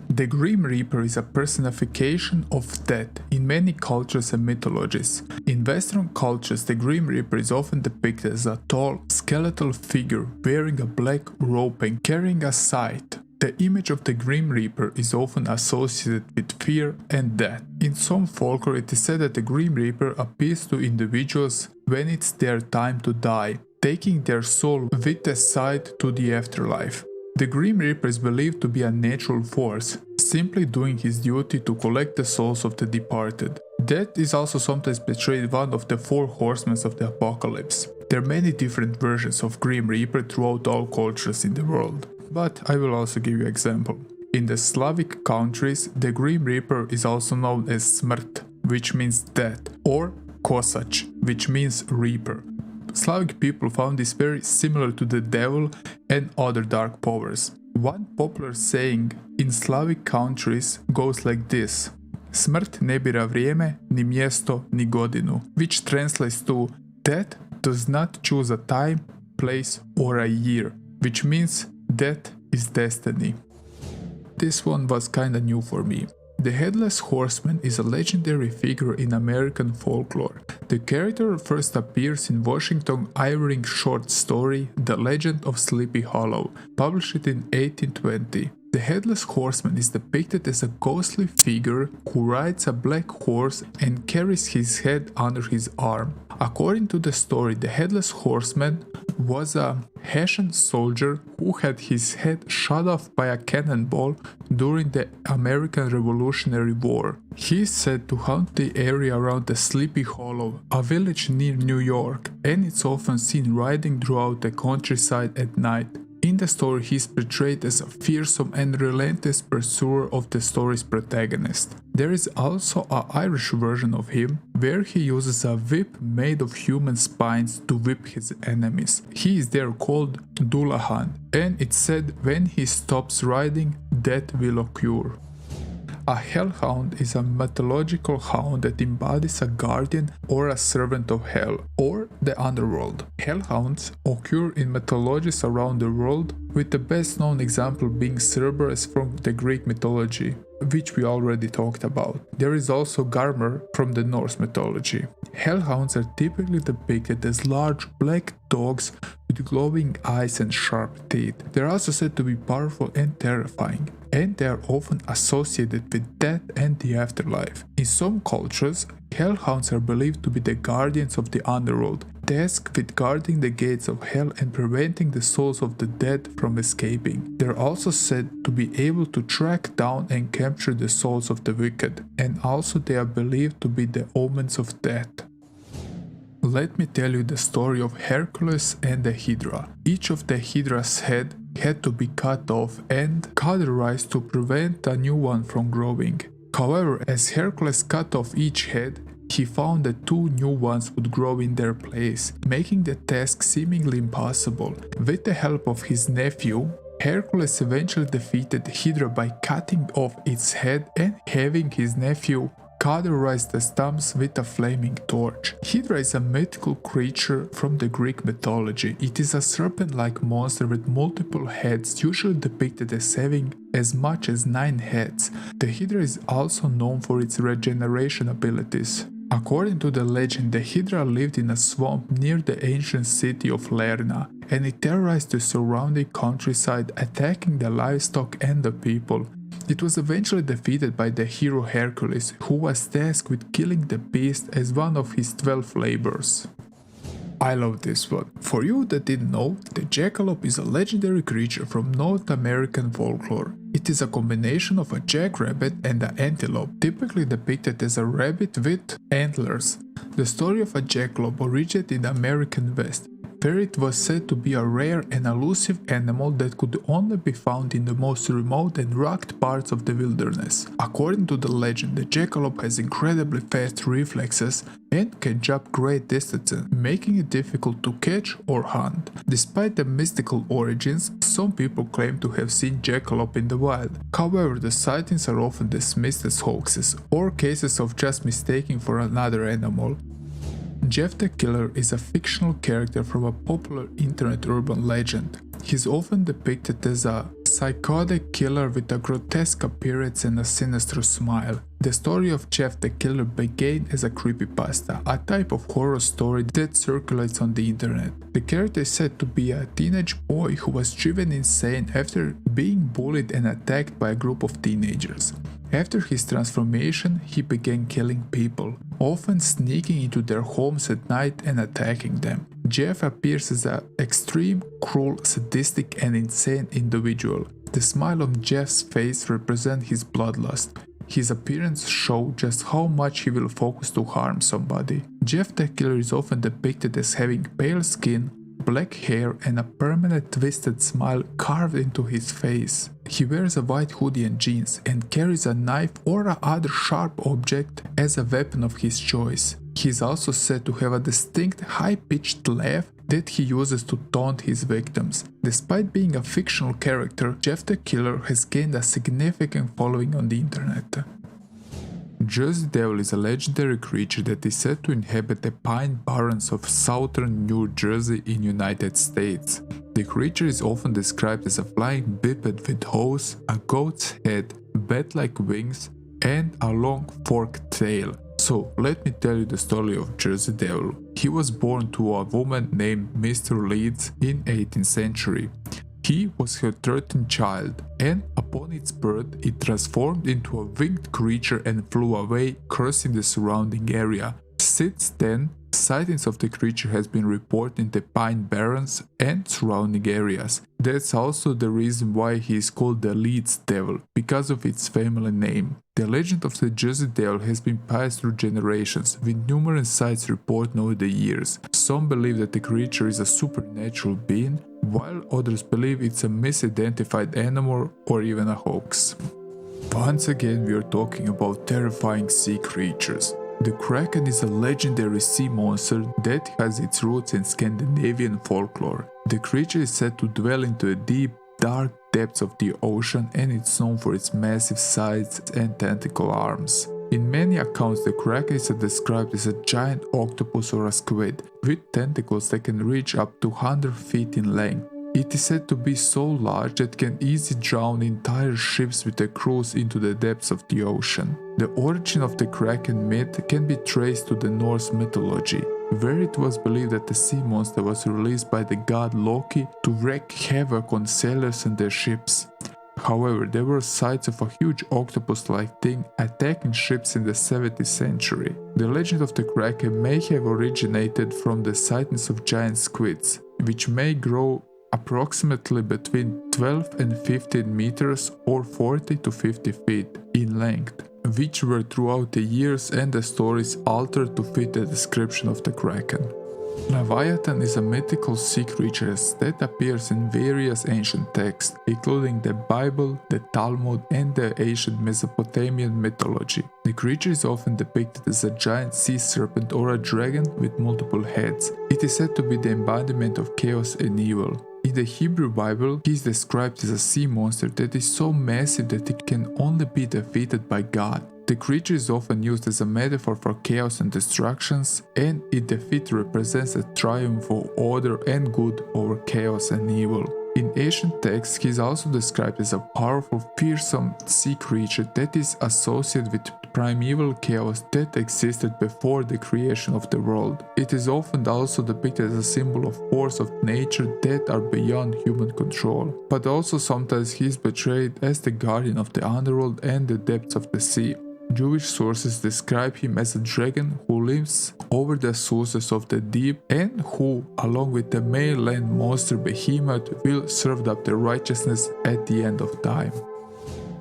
The Grim Reaper is a personification of death in many cultures and mythologies. In Western cultures, the Grim Reaper is often depicted as a tall, skeletal figure wearing a black robe and carrying a scythe. The image of the Grim Reaper is often associated with fear and death. In some folklore, it is said that the Grim Reaper appears to individuals when it's their time to die, taking their soul with a scythe to the afterlife. The Grim Reaper is believed to be a natural force, simply doing his duty to collect the souls of the departed. Death is also sometimes portrayed one of the four horsemen of the apocalypse. There are many different versions of Grim Reaper throughout all cultures in the world, but I will also give you an example. In the Slavic countries, the Grim Reaper is also known as Smrt, which means death, or Kosach, which means reaper. Slavic people found this very similar to the devil and other dark powers. One popular saying in Slavic countries goes like this: Smrt ne bira vrijeme, ni mjesto, ni godinu, which translates to death does not choose a time, place or a year, which means death is destiny. This one was kinda new for me. The Headless Horseman is a legendary figure in American folklore. The character first appears in Washington Irving's short story The Legend of Sleepy Hollow, published in 1820. The Headless Horseman is depicted as a ghostly figure who rides a black horse and carries his head under his arm. According to the story, the Headless Horseman was a Hessian soldier who had his head shot off by a cannonball during the American Revolutionary War. He is said to haunt the area around the Sleepy Hollow, a village near New York, and it's often seen riding throughout the countryside at night. In the story, he is portrayed as a fearsome and relentless pursuer of the story's protagonist. There is also an Irish version of him, where he uses a whip made of human spines to whip his enemies. He is there called Dullahan, and it's said when he stops riding, death will occur. A hellhound is a mythological hound that embodies a guardian or a servant of hell, or the underworld. Hellhounds occur in mythologies around the world, with the best known example being Cerberus from the Greek mythology, which we already talked about. There is also Garmr from the Norse mythology. Hellhounds are typically depicted as large black dogs with glowing eyes and sharp teeth. They are also said to be powerful and terrifying, and they are often associated with death and the afterlife. In some cultures, hellhounds are believed to be the guardians of the underworld, tasked with guarding the gates of hell and preventing the souls of the dead from escaping. They are also said to be able to track down and capture the souls of the wicked, and also they are believed to be the omens of death. Let me tell you the story of Hercules and the Hydra. Each of the Hydra's head had to be cut off and cauterized to prevent a new one from growing. However, as Hercules cut off each head, he found that two new ones would grow in their place, making the task seemingly impossible. With the help of his nephew, Hercules eventually defeated Hydra by cutting off its head and having his nephew cauterize the stumps with a flaming torch. Hydra is a mythical creature from the Greek mythology. It is a serpent-like monster with multiple heads, usually depicted as having as much as 9 heads. The Hydra is also known for its regeneration abilities. According to the legend, the Hydra lived in a swamp near the ancient city of Lerna, and it terrorized the surrounding countryside, attacking the livestock and the people. It was eventually defeated by the hero Hercules, who was tasked with killing the beast as one of his 12 labors. I love this one. For you that didn't know, the jackalope is a legendary creature from North American folklore. It is a combination of a jackrabbit and an antelope, typically depicted as a rabbit with antlers. The story of a jackalope originated in the American West, where it was said to be a rare and elusive animal that could only be found in the most remote and rugged parts of the wilderness. According to the legend, the jackalope has incredibly fast reflexes and can jump great distances, making it difficult to catch or hunt. Despite the mystical origins, some people claim to have seen jackalope in the wild. However, the sightings are often dismissed as hoaxes or cases of just mistaking for another animal. Jeff the Killer is a fictional character from a popular internet urban legend. He's often depicted as a psychotic killer with a grotesque appearance and a sinister smile. The story of Jeff the Killer began as a creepypasta, a type of horror story that circulates on the internet. The character is said to be a teenage boy who was driven insane after being bullied and attacked by a group of teenagers. After his transformation, he began killing people, often sneaking into their homes at night and attacking them. Jeff appears as an extreme, cruel, sadistic and insane individual. The smile on Jeff's face represents his bloodlust. His appearance shows just how much he will focus to harm somebody. Jeff the Killer is often depicted as having pale skin, black hair and a permanent twisted smile carved into his face. He wears a white hoodie and jeans and carries a knife or a other sharp object as a weapon of his choice. He is also said to have a distinct high-pitched laugh that he uses to taunt his victims. Despite being a fictional character, Jeff the Killer has gained a significant following on the internet. Jersey Devil is a legendary creature that is said to inhabit the pine barrens of southern New Jersey in United States. The creature is often described as a flying biped with hose, a goat's head, bat-like wings, and a long forked tail. So let me tell you the story of Jersey Devil. He was born to a woman named Mr. Leeds in 18th century. He was her 13th child, and upon its birth it transformed into a winged creature and flew away, cursing the surrounding area. Since then, sightings of the creature has been reported in the Pine Barrens and surrounding areas. That's also the reason why he is called the Leeds Devil, because of its family name. The legend of the Jersey Devil has been passed through generations, with numerous sites reported over the years. Some believe that the creature is a supernatural being, while others believe it's a misidentified animal or even a hoax. Once again, we are talking about terrifying sea creatures. The Kraken is a legendary sea monster that has its roots in Scandinavian folklore. The creature is said to dwell into the deep, dark depths of the ocean, and it's known for its massive size and tentacle arms. In many accounts, the Kraken is described as a giant octopus or a squid, with tentacles that can reach up to 100 feet in length. It is said to be so large that it can easily drown entire ships with a cruise into the depths of the ocean. The origin of the Kraken myth can be traced to the Norse mythology, where it was believed that the sea monster was released by the god Loki to wreak havoc on sailors and their ships. However, there were sights of a huge octopus-like thing attacking ships in the 17th century. The legend of the Kraken may have originated from the sightings of giant squids, which may grow approximately between 12 and 15 meters or 40 to 50 feet in length, which were throughout the years and the stories altered to fit the description of the Kraken. Leviathan is a mythical sea creature that appears in various ancient texts, including the Bible, the Talmud, and the ancient Mesopotamian mythology. The creature is often depicted as a giant sea serpent or a dragon with multiple heads. It is said to be the embodiment of chaos and evil. In the Hebrew Bible, he is described as a sea monster that is so massive that it can only be defeated by God. The creature is often used as a metaphor for chaos and destructions, and its defeat represents a triumph of order and good over chaos and evil. In ancient texts, he is also described as a powerful, fearsome sea creature that is associated with primeval chaos that existed before the creation of the world. It is often also depicted as a symbol of force of nature that are beyond human control, but also sometimes he is portrayed as the guardian of the underworld and the depths of the sea. Jewish sources describe him as a dragon who lives over the sources of the deep and who, along with the male land monster Behemoth, will serve up the righteousness at the end of time.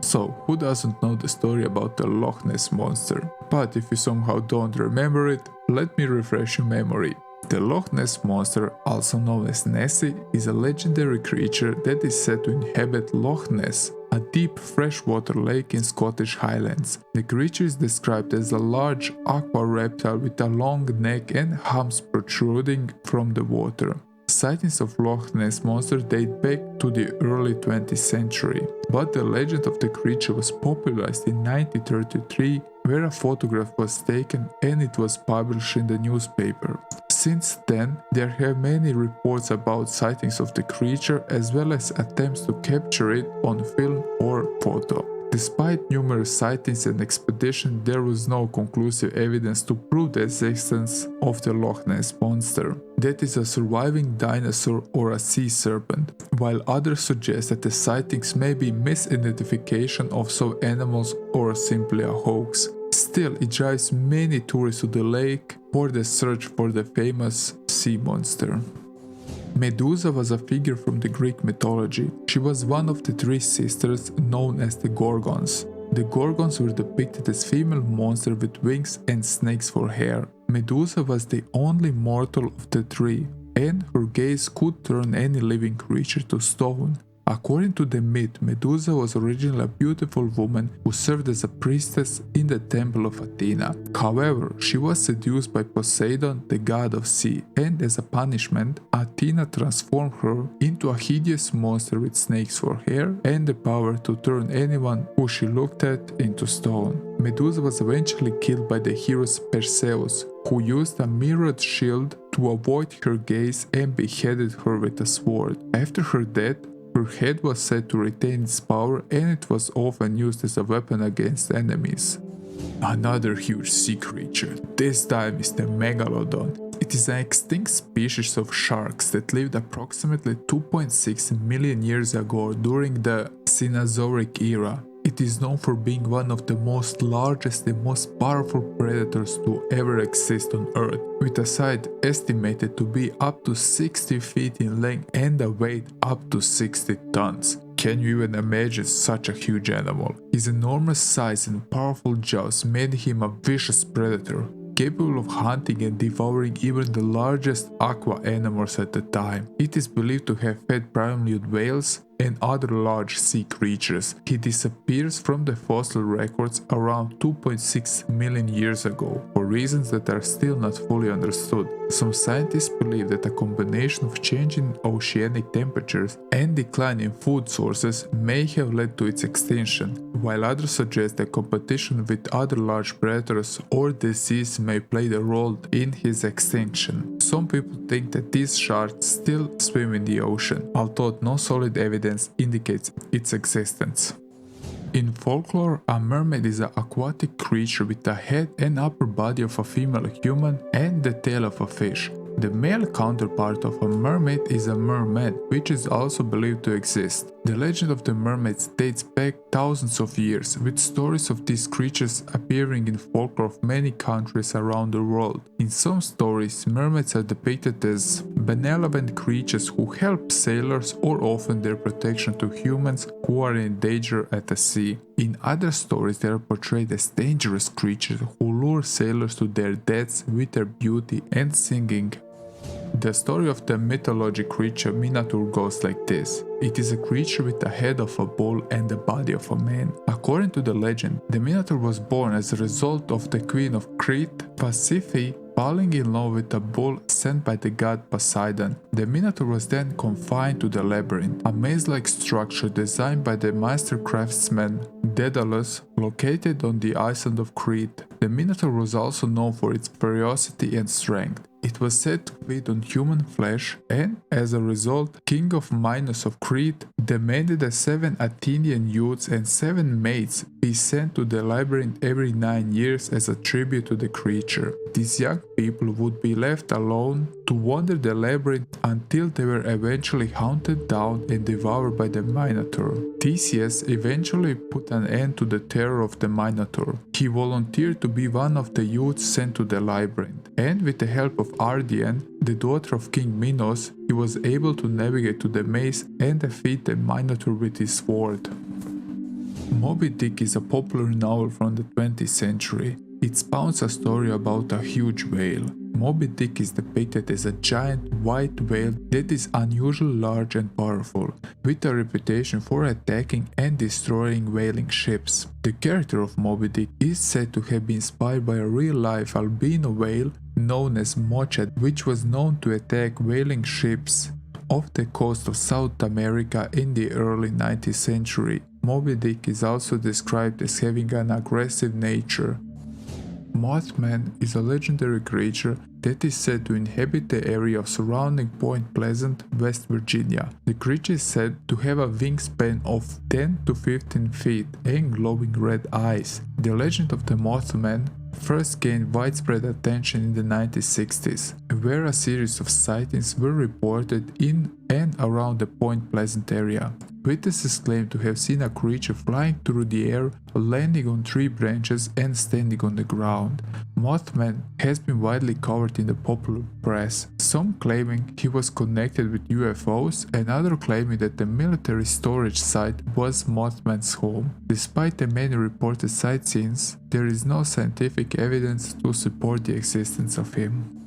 So, who doesn't know the story about the Loch Ness Monster? But if you somehow don't remember it, let me refresh your memory. The Loch Ness Monster, also known as Nessie, is a legendary creature that is said to inhabit Loch Ness, a deep freshwater lake in Scottish Highlands. The creature is described as a large aqua reptile with a long neck and humps protruding from the water. Sightings of Loch Ness Monster date back to the early 20th century, but the legend of the creature was popularized in 1933, where a photograph was taken and it was published in the newspaper. Since then, there have many reports about sightings of the creature as well as attempts to capture it on film or photo. Despite numerous sightings and expeditions, there was no conclusive evidence to prove the existence of the Loch Ness Monster. That is a surviving dinosaur or a sea serpent, while others suggest that the sightings may be misidentification of some animals or simply a hoax. Still, it drives many tourists to the lake for the search for the famous sea monster. Medusa was a figure from the Greek mythology. She was one of the three sisters known as the Gorgons. The Gorgons were depicted as female monsters with wings and snakes for hair. Medusa was the only mortal of the three, and her gaze could turn any living creature to stone. According to the myth, Medusa was originally a beautiful woman who served as a priestess in the temple of Athena. However, she was seduced by Poseidon, the god of sea, and as a punishment, Athena transformed her into a hideous monster with snakes for hair and the power to turn anyone who she looked at into stone. Medusa was eventually killed by the hero Perseus, who used a mirrored shield to avoid her gaze and beheaded her with a sword. After her death, her head was said to retain its power and it was often used as a weapon against enemies. Another huge sea creature, this time is the Megalodon. It is an extinct species of sharks that lived approximately 2.6 million years ago during the Cenozoic era. It is known for being one of the most largest and most powerful predators to ever exist on Earth, with a size estimated to be up to 60 feet in length and a weight up to 60 tons. Can you even imagine such a huge animal? His enormous size and powerful jaws made him a vicious predator, capable of hunting and devouring even the largest aqua animals at the time. It is believed to have fed primarily on whales and other large sea creatures. He disappears from the fossil records around 2.6 million years ago for reasons that are still not fully understood. Some scientists believe that a combination of changing oceanic temperatures and decline in food sources may have led to its extinction, while others suggest that competition with other large predators or disease may play a role in his extinction. Some people think that these sharks still swim in the ocean, although no solid evidence indicates its existence. In folklore, a mermaid is an aquatic creature with the head and upper body of a female human and the tail of a fish. The male counterpart of a mermaid is a merman, which is also believed to exist. The legend of the mermaids dates back thousands of years, with stories of these creatures appearing in folklore of many countries around the world. In some stories, mermaids are depicted as benevolent creatures who help sailors or offer their protection to humans who are in danger at the sea. In other stories, they are portrayed as dangerous creatures who lure sailors to their deaths with their beauty and singing. The story of the mythological creature Minotaur goes like this. It is a creature with the head of a bull and the body of a man. According to the legend, the Minotaur was born as a result of the queen of Crete, Pasiphae, falling in love with a bull sent by the god Poseidon. The Minotaur was then confined to the labyrinth, a maze-like structure designed by the master craftsman Daedalus, located on the island of Crete. The Minotaur was also known for its ferocity and strength. It was said to feed on human flesh and, as a result, King of Minos of Crete demanded that 7 Athenian youths and 7 mates be sent to the labyrinth every 9 years as a tribute to the creature. These young people would be left alone to wander the labyrinth until they were eventually hunted down and devoured by the Minotaur. Theseus eventually put an end to the terror of the Minotaur. He volunteered to be one of the youths sent to the labyrinth, and with the help of Ardian, the daughter of King Minos, he was able to navigate to the maze and defeat the Minotaur with his sword. Moby Dick is a popular novel from the 20th century. It spawns a story about a huge whale. Moby Dick is depicted as a giant white whale that is unusually large and powerful, with a reputation for attacking and destroying whaling ships. The character of Moby Dick is said to have been inspired by a real-life albino whale known as Mocha, which was known to attack whaling ships off the coast of South America in the early 19th century. Moby Dick is also described as having an aggressive nature. Mothman is a legendary creature that is said to inhabit the area surrounding Point Pleasant, West Virginia. The creature is said to have a wingspan of 10 to 15 feet and glowing red eyes. The legend of the Mothman first gained widespread attention in the 1960s, where a series of sightings were reported in and around the Point Pleasant area. Witnesses claim to have seen a creature flying through the air, landing on tree branches and standing on the ground. Mothman has been widely covered in the popular press, some claiming he was connected with UFOs and others claiming that the military storage site was Mothman's home. Despite the many reported sightings, there is no scientific evidence to support the existence of him.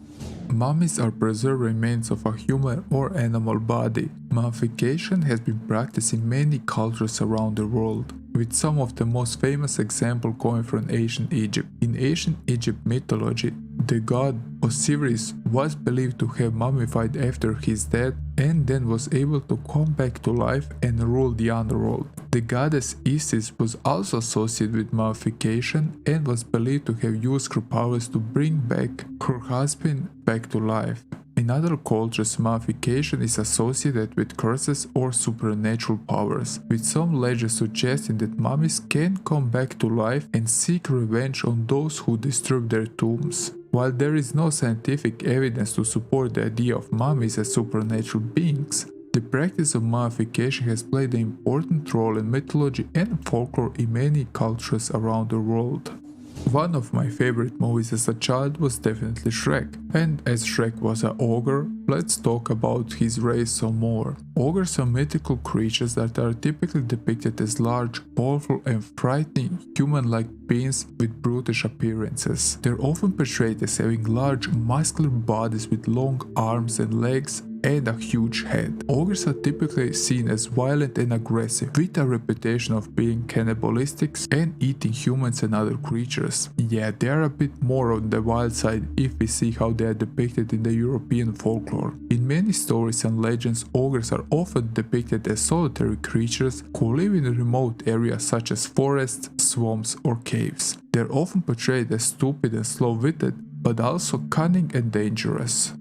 Mummies are preserved remains of a human or animal body. Mummification has been practiced in many cultures around the world, with some of the most famous examples coming from ancient Egypt. In ancient Egypt mythology, the god Osiris was believed to have mummified after his death and then was able to come back to life and rule the underworld. The goddess Isis was also associated with mummification and was believed to have used her powers to bring back her husband back to life. In other cultures, mummification is associated with curses or supernatural powers, with some legends suggesting that mummies can come back to life and seek revenge on those who disturb their tombs. While there is no scientific evidence to support the idea of mummies as supernatural beings, the practice of mummification has played an important role in mythology and folklore in many cultures around the world. One of my favorite movies as a child was definitely Shrek, and as Shrek was an ogre, let's talk about his race some more. Ogres are mythical creatures that are typically depicted as large, powerful and frightening human-like beings with brutish appearances. They're often portrayed as having large, muscular bodies with long arms and legs and a huge head. Ogres are typically seen as violent and aggressive, with a reputation of being cannibalistic and eating humans and other creatures. Yeah, they are a bit more on the wild side if we see how they are depicted in the European folklore. In many stories and legends, ogres are often depicted as solitary creatures who live in remote areas such as forests, swamps or caves. They are often portrayed as stupid and slow-witted, but also cunning and dangerous.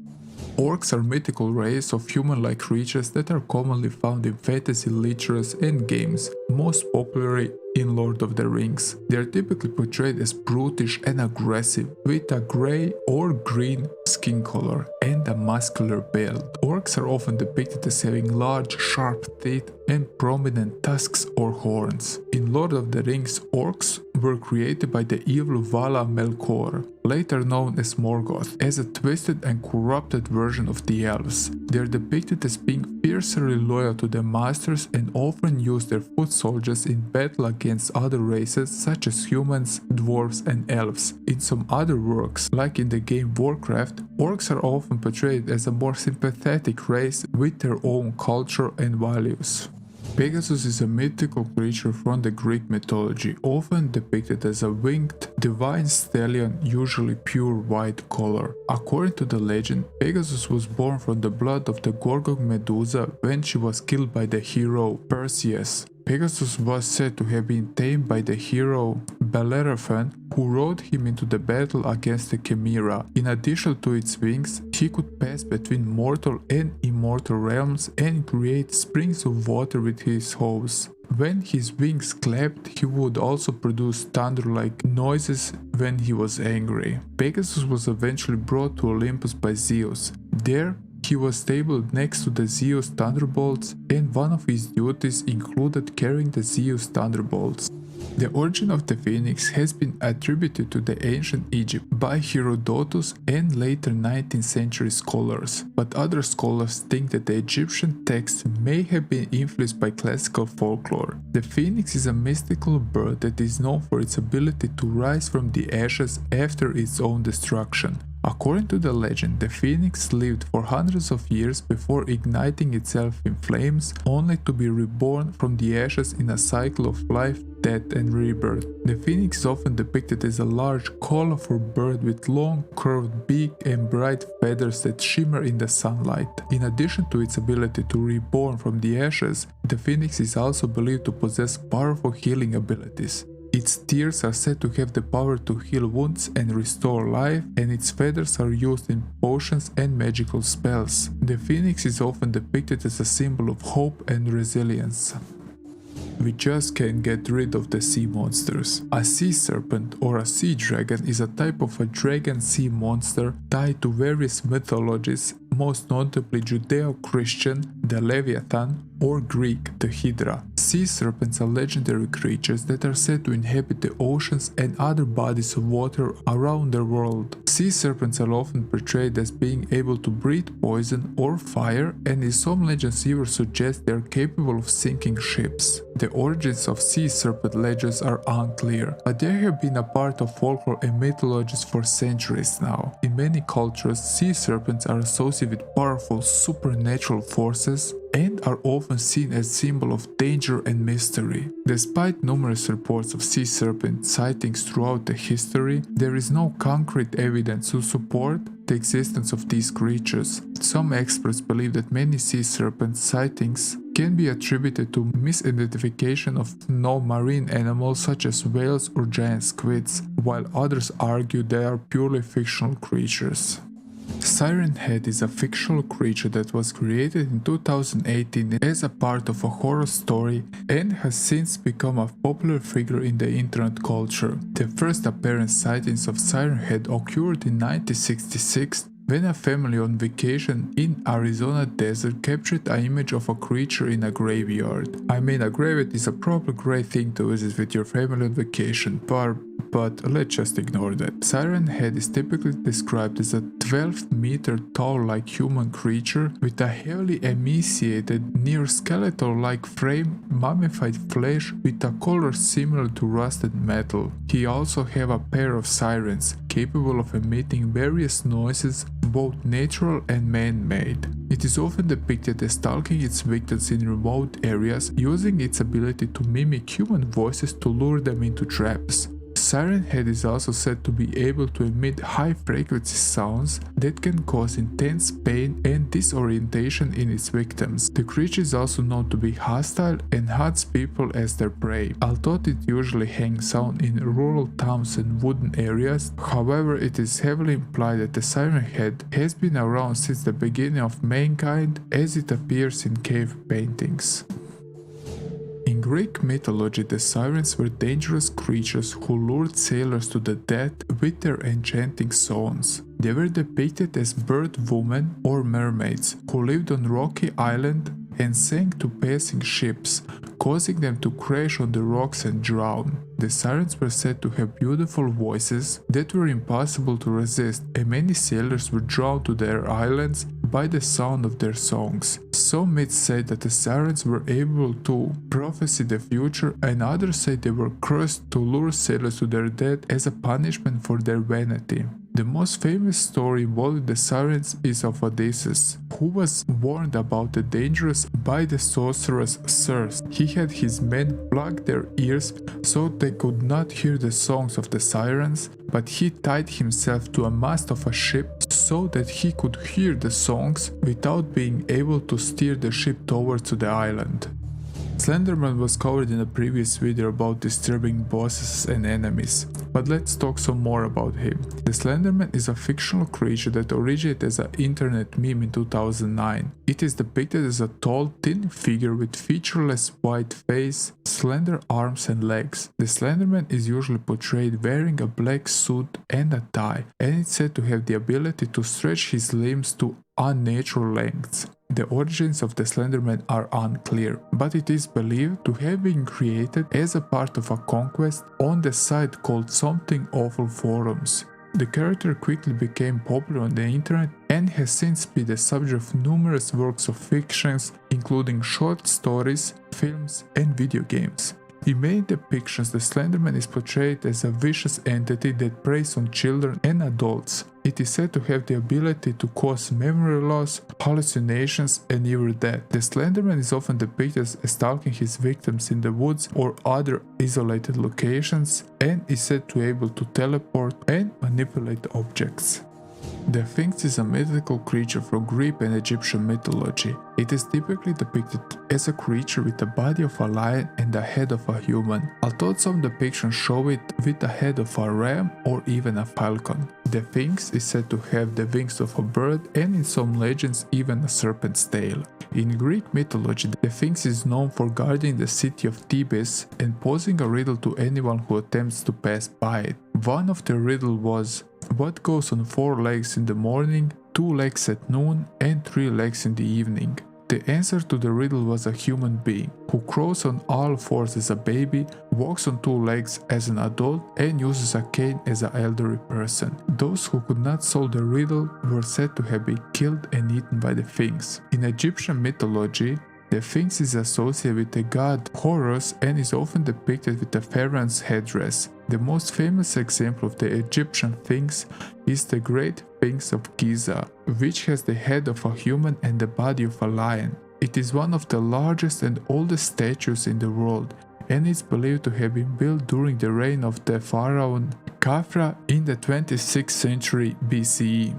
Orcs are mythical race of human-like creatures that are commonly found in fantasy literatures and games, most popularly in Lord of the Rings. They are typically portrayed as brutish and aggressive, with a grey or green skin color and a muscular build. Orcs are often depicted as having large, sharp teeth and prominent tusks or horns. In Lord of the Rings, orcs were created by the evil Vala Melkor, later known as Morgoth, as a twisted and corrupted version of the elves. They are depicted as being fiercely loyal to their masters and often use their foot soldiers in battle against other races such as humans, dwarves and elves. In some other works, like in the game Warcraft, orcs are often portrayed as a more sympathetic race with their own culture and values. Pegasus is a mythical creature from the Greek mythology, often depicted as a winged, divine stallion, usually pure white color. According to the legend, Pegasus was born from the blood of the Gorgon Medusa when she was killed by the hero Perseus. Pegasus was said to have been tamed by the hero Bellerophon, who rode him into the battle against the Chimera. In addition to its wings, he could pass between mortal and immortal realms and create springs of water with his hose. When his wings clapped, he would also produce thunder-like noises when he was angry. Pegasus was eventually brought to Olympus by Zeus. There, he was stabled next to the Zeus thunderbolts, and one of his duties included carrying the Zeus thunderbolts. The origin of the phoenix has been attributed to the ancient Egypt by Herodotus and later 19th century scholars, but other scholars think that the Egyptian texts may have been influenced by classical folklore. The phoenix is a mystical bird that is known for its ability to rise from the ashes after its own destruction. According to the legend, the phoenix lived for hundreds of years before igniting itself in flames, only to be reborn from the ashes in a cycle of life, death and rebirth. The phoenix is often depicted as a large, colorful bird with long, curved beak and bright feathers that shimmer in the sunlight. In addition to its ability to reborn from the ashes, the phoenix is also believed to possess powerful healing abilities. Its tears are said to have the power to heal wounds and restore life, and its feathers are used in potions and magical spells. The phoenix is often depicted as a symbol of hope and resilience. We just can't get rid of the sea monsters. A sea serpent or a sea dragon is a type of a dragon sea monster tied to various mythologies, most notably Judeo-Christian, the Leviathan, or Greek, the Hydra. Sea serpents are legendary creatures that are said to inhabit the oceans and other bodies of water around the world. Sea serpents are often portrayed as being able to breathe poison or fire, and in some legends even suggest they are capable of sinking ships. The origins of sea serpent legends are unclear, but they have been a part of folklore and mythologies for centuries now. In many cultures, sea serpents are associated with powerful supernatural forces and are often seen as symbol of danger and mystery. Despite numerous reports of sea serpent sightings throughout the history, there is no concrete evidence to support the existence of these creatures. Some experts believe that many sea serpent sightings can be attributed to misidentification of known marine animals such as whales or giant squids, while others argue they are purely fictional creatures. Siren Head is a fictional creature that was created in 2018 as a part of a horror story and has since become a popular figure in the internet culture. The first apparent sightings of Siren Head occurred in 1966 when a family on vacation in Arizona desert captured an image of a creature in a graveyard. I mean, a graveyard is a probably great thing to visit with your family on vacation, but let's just ignore that. Siren Head is typically described as a 12-meter tall like human creature with a heavily emaciated, near skeletal-like frame, mummified flesh with a color similar to rusted metal. He also have a pair of sirens, capable of emitting various noises, both natural and man-made. It is often depicted as stalking its victims in remote areas, using its ability to mimic human voices to lure them into traps. Siren Head is also said to be able to emit high-frequency sounds that can cause intense pain and disorientation in its victims. The creature is also known to be hostile and hunts people as their prey. Although it usually hangs out in rural towns and wooded areas, however, it is heavily implied that the Siren Head has been around since the beginning of mankind, as it appears in cave paintings. In Greek mythology, the sirens were dangerous creatures who lured sailors to the death with their enchanting songs. They were depicted as bird women or mermaids who lived on rocky islands and sang to passing ships, causing them to crash on the rocks and drown. The sirens were said to have beautiful voices that were impossible to resist, and many sailors were drawn to their islands by the sound of their songs. Some myths say that the sirens were able to prophesy the future, and others say they were cursed to lure sailors to their death as a punishment for their vanity. The most famous story involving the sirens is of Odysseus, who was warned about the dangers by the sorceress Circe. He had his men plug their ears so they could not hear the songs of the sirens, but he tied himself to a mast of a ship so that he could hear the songs without being able to steer the ship towards the island. Slenderman was covered in a previous video about disturbing bosses and enemies, but let's talk some more about him. The Slenderman is a fictional creature that originated as an internet meme in 2009. It is depicted as a tall, thin figure with featureless white face, slender arms and legs. The Slenderman is usually portrayed wearing a black suit and a tie, and it's said to have the ability to stretch his limbs to unnatural lengths. The origins of the Slenderman are unclear, but it is believed to have been created as a part of a conquest on the site called Something Awful Forums. The character quickly became popular on the internet and has since been the subject of numerous works of fictions, including short stories, films, and video games. In many depictions, the Slenderman is portrayed as a vicious entity that preys on children and adults. It is said to have the ability to cause memory loss, hallucinations, and even death. The Slenderman is often depicted as stalking his victims in the woods or other isolated locations, and is said to be able to teleport and manipulate objects. The Sphinx is a mythical creature from Greek and Egyptian mythology. It is typically depicted as a creature with the body of a lion and the head of a human, although some depictions show it with the head of a ram or even a falcon. The Sphinx is said to have the wings of a bird and in some legends even a serpent's tail. In Greek mythology, the Sphinx is known for guarding the city of Thebes and posing a riddle to anyone who attempts to pass by it. One of the riddles was, what goes on 4 legs in the morning, 2 legs at noon, and 3 legs in the evening? The answer to the riddle was a human being who crawls on all 4s as a baby, walks on 2 legs as an adult, and uses a cane as an elderly person. Those who could not solve the riddle were said to have been killed and eaten by the Sphinx. In Egyptian mythology, the Sphinx is associated with the god Horus and is often depicted with a pharaoh's headdress. The most famous example of the Egyptian Sphinx is the Great Sphinx of Giza, which has the head of a human and the body of a lion. It is one of the largest and oldest statues in the world, and is believed to have been built during the reign of the pharaoh Khafra in the 26th century BCE.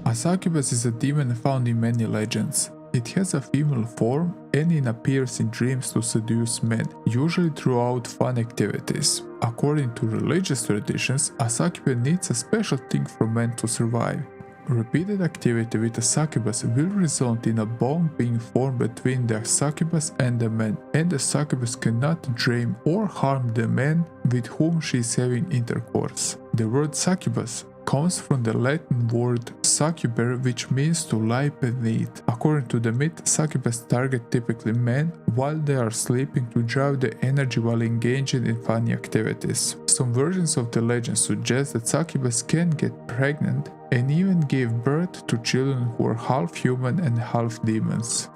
A succubus is a demon found in many legends. It has a female form and it appears in dreams to seduce men, usually throughout fun activities. According to religious traditions, a succubus needs a special thing for men to survive. Repeated activity with a succubus will result in a bond being formed between the succubus and the man, and the succubus cannot dream or harm the man with whom she is having intercourse. The word succubus comes from the Latin word succubere, which means to lie beneath. According to the myth, succubus target typically men while they are sleeping to drive the energy while engaging in funny activities. Some versions of the legend suggest that succubus can get pregnant and even give birth to children who are half human and half demons.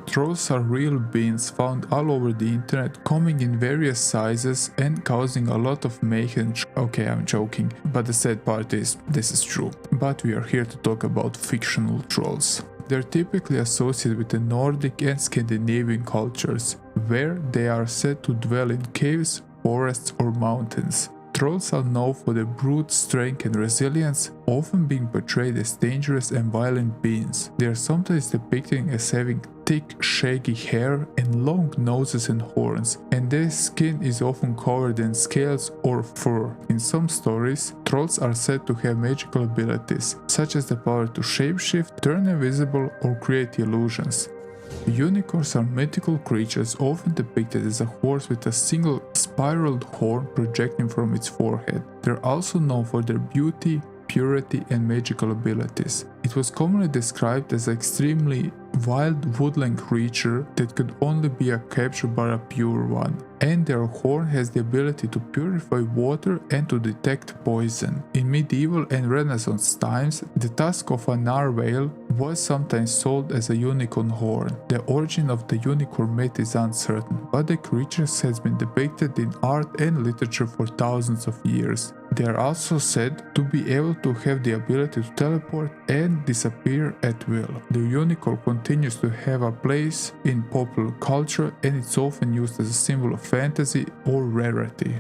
Trolls are real beings found all over the internet, coming in various sizes and causing a lot of mayhem. Okay, I'm joking, but the sad part is, this is true. But we are here to talk about fictional trolls. They're typically associated with the Nordic and Scandinavian cultures, where they are said to dwell in caves, forests or mountains. Trolls are known for their brute strength and resilience, often being portrayed as dangerous and violent beings. They are sometimes depicted as having thick, shaggy hair and long noses and horns, and their skin is often covered in scales or fur. In some stories, trolls are said to have magical abilities, such as the power to shapeshift, turn invisible, or create illusions. Unicorns are mythical creatures often depicted as a horse with a single spiraled horn projecting from its forehead. They're also known for their beauty, purity, and magical abilities. It was commonly described as an extremely wild woodland creature that could only be captured by a pure one, and their horn has the ability to purify water and to detect poison. In medieval and Renaissance times, the tusk of a narwhal was sometimes sold as a unicorn horn. The origin of the unicorn myth is uncertain, but the creature has been depicted in art and literature for thousands of years. They are also said to be able to have the ability to teleport and disappear at will. The unicorn continues to have a place in popular culture, and it's often used as a symbol of fantasy or rarity.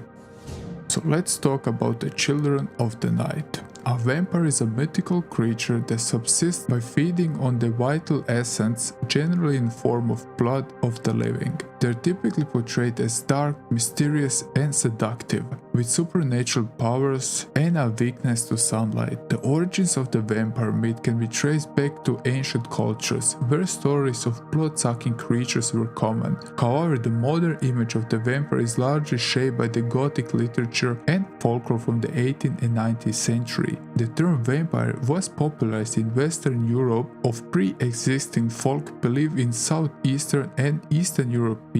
So let's talk about the children of the night. A vampire is a mythical creature that subsists by feeding on the vital essence, generally in form of blood, of the living. They're typically portrayed as dark, mysterious, and seductive, with supernatural powers and a weakness to sunlight. The origins of the vampire myth can be traced back to ancient cultures, where stories of blood-sucking creatures were common. However, the modern image of the vampire is largely shaped by the Gothic literature and folklore from the 18th and 19th century. The term vampire was popularized in Western Europe of pre-existing folk belief in Southeastern and Eastern Europeans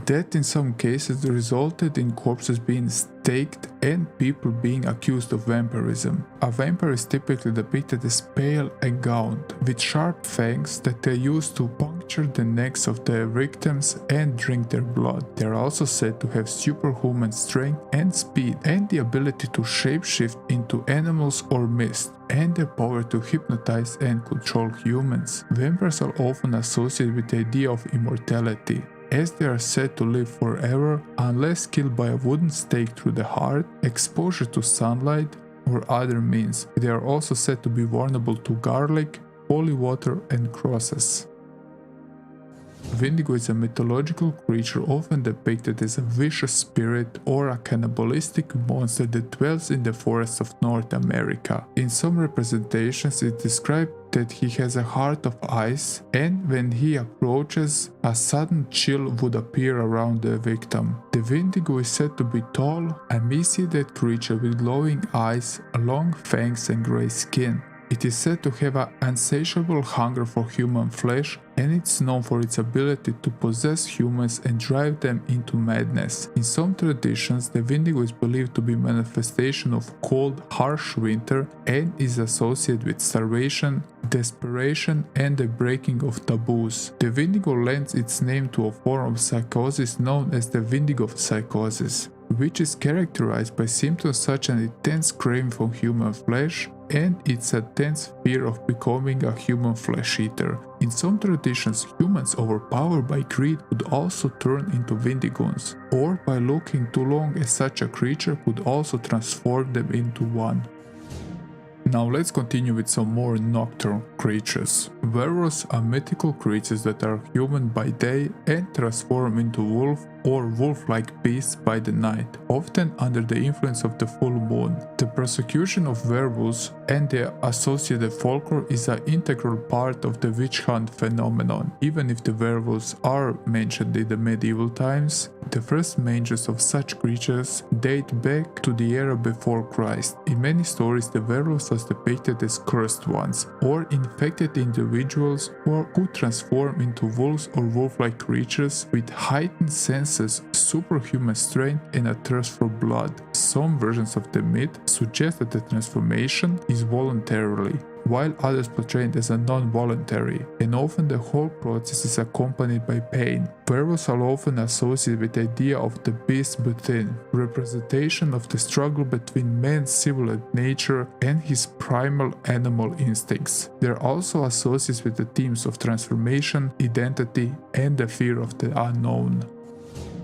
that in some cases resulted in corpses being staked and people being accused of vampirism. A vampire is typically depicted as pale and gaunt, with sharp fangs that they use to puncture the necks of their victims and drink their blood. They are also said to have superhuman strength and speed, and the ability to shapeshift into animals or mist, and their power to hypnotize and control humans. Vampires are often associated with the idea of immortality, as they are said to live forever unless killed by a wooden stake through the heart, exposure to sunlight, or other means. They are also said to be vulnerable to garlic, holy water, and crosses. Wendigo is a mythological creature often depicted as a vicious spirit or a cannibalistic monster that dwells in the forests of North America. In some representations, it is described that he has a heart of ice, and when he approaches, a sudden chill would appear around the victim. The Wendigo is said to be tall, a emaciated creature with glowing eyes, long fangs, and grey skin. It is said to have an insatiable hunger for human flesh, and it's known for its ability to possess humans and drive them into madness. In some traditions, the Wendigo is believed to be a manifestation of cold, harsh winter and is associated with starvation, desperation, and the breaking of taboos. The Wendigo lends its name to a form of psychosis known as the Wendigo psychosis, which is characterized by symptoms such as an intense craving for human flesh and its intense fear of becoming a human flesh eater. In some traditions, humans overpowered by greed could also turn into Wendigos, or by looking too long at such a creature could also transform them into one. Now let's continue with some more nocturnal creatures. Werewolves are mythical creatures that are human by day and transform into wolf or wolf-like beasts by the night, often under the influence of the full moon. The persecution of werewolves and their associated folklore is an integral part of the witch hunt phenomenon. Even if the werewolves are mentioned in the medieval times, the first mentions of such creatures date back to the era before Christ. In many stories, the werewolves was depicted as cursed ones, or infected individuals who could transform into wolves or wolf-like creatures with heightened senses, superhuman strength, and a thirst for blood. Some versions of the myth suggest that the transformation is voluntarily, while others portray it as a non-voluntary, and often the whole process is accompanied by pain. Werewolves are often associated with the idea of the beast within, representation of the struggle between man's civilized nature and his primal animal instincts. They are also associated with the themes of transformation, identity, and the fear of the unknown.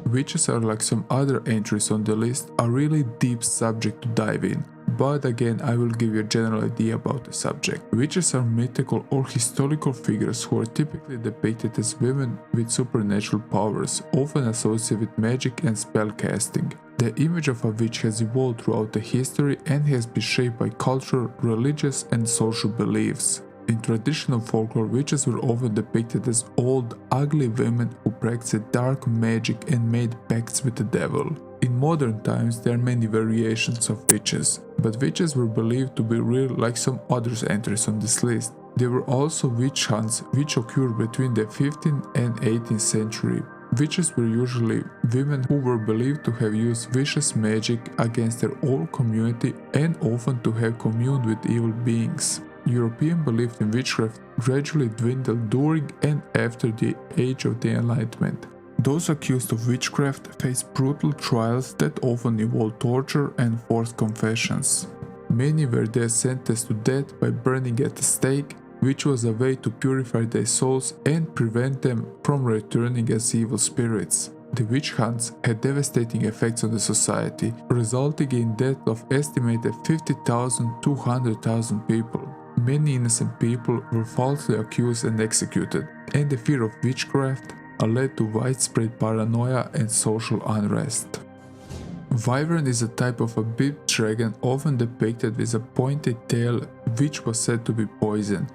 Witches are, like some other entries on the list, a really deep subject to dive in. But again, I will give you a general idea about the subject. Witches are mythical or historical figures who are typically depicted as women with supernatural powers, often associated with magic and spell casting. The image of a witch has evolved throughout the history and has been shaped by cultural, religious, and social beliefs. In traditional folklore, witches were often depicted as old, ugly women who practiced dark magic and made pacts with the devil. In modern times, there are many variations of witches, but witches were believed to be real like some other entries on this list. There were also witch hunts which occurred between the 15th and 18th century. Witches were usually women who were believed to have used vicious magic against their own community and often to have communed with evil beings. European belief in witchcraft gradually dwindled during and after the Age of the Enlightenment. Those accused of witchcraft faced brutal trials that often involved torture and forced confessions. Many were then sentenced to death by burning at the stake, which was a way to purify their souls and prevent them from returning as evil spirits. The witch hunts had devastating effects on the society, resulting in death of estimated 50,000 to 100,000 people. Many innocent people were falsely accused and executed, and the fear of witchcraft led to widespread paranoia and social unrest. Wyvern is a type of a big dragon often depicted with a pointed tail which was said to be poison.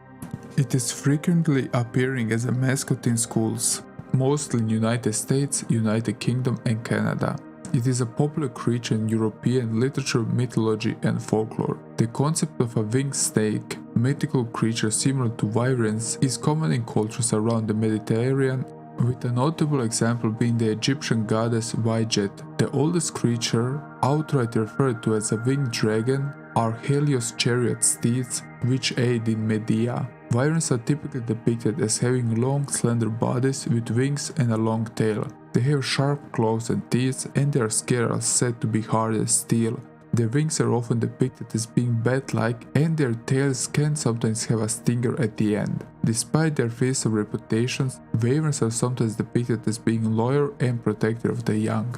It is frequently appearing as a mascot in schools, mostly in United States, United Kingdom and Canada. It is a popular creature in European literature, mythology and folklore. The concept of a winged snake, mythical creature similar to wyverns, is common in cultures around the Mediterranean, with a notable example being the Egyptian goddess Wijjet. The oldest creature, outright referred to as a winged dragon, are Helios chariot steeds, which aid in Medea. Wyverns are typically depicted as having long, slender bodies with wings and a long tail. They have sharp claws and teeth, and their scales are said to be hard as steel. Their wings are often depicted as being bat-like, and their tails can sometimes have a stinger at the end. Despite their fearsome reputations, wyverns are sometimes depicted as being loyal and protector of the young.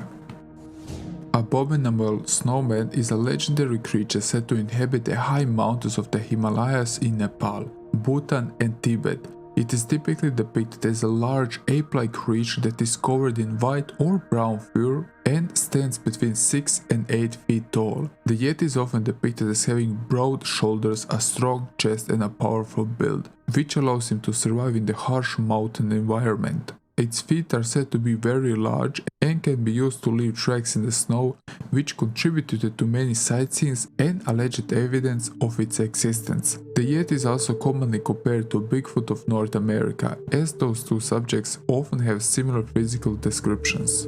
Abominable Snowman is a legendary creature said to inhabit the high mountains of the Himalayas in Nepal, Bhutan and Tibet. It is typically depicted as a large ape-like creature that is covered in white or brown fur and stands between 6 and 8 feet tall. The Yeti is often depicted as having broad shoulders, a strong chest and a powerful build, which allows him to survive in the harsh mountain environment. Its feet are said to be very large and can be used to leave tracks in the snow, which contributed to many sightseeings and alleged evidence of its existence. The Yeti is also commonly compared to Bigfoot of North America, as those two subjects often have similar physical descriptions.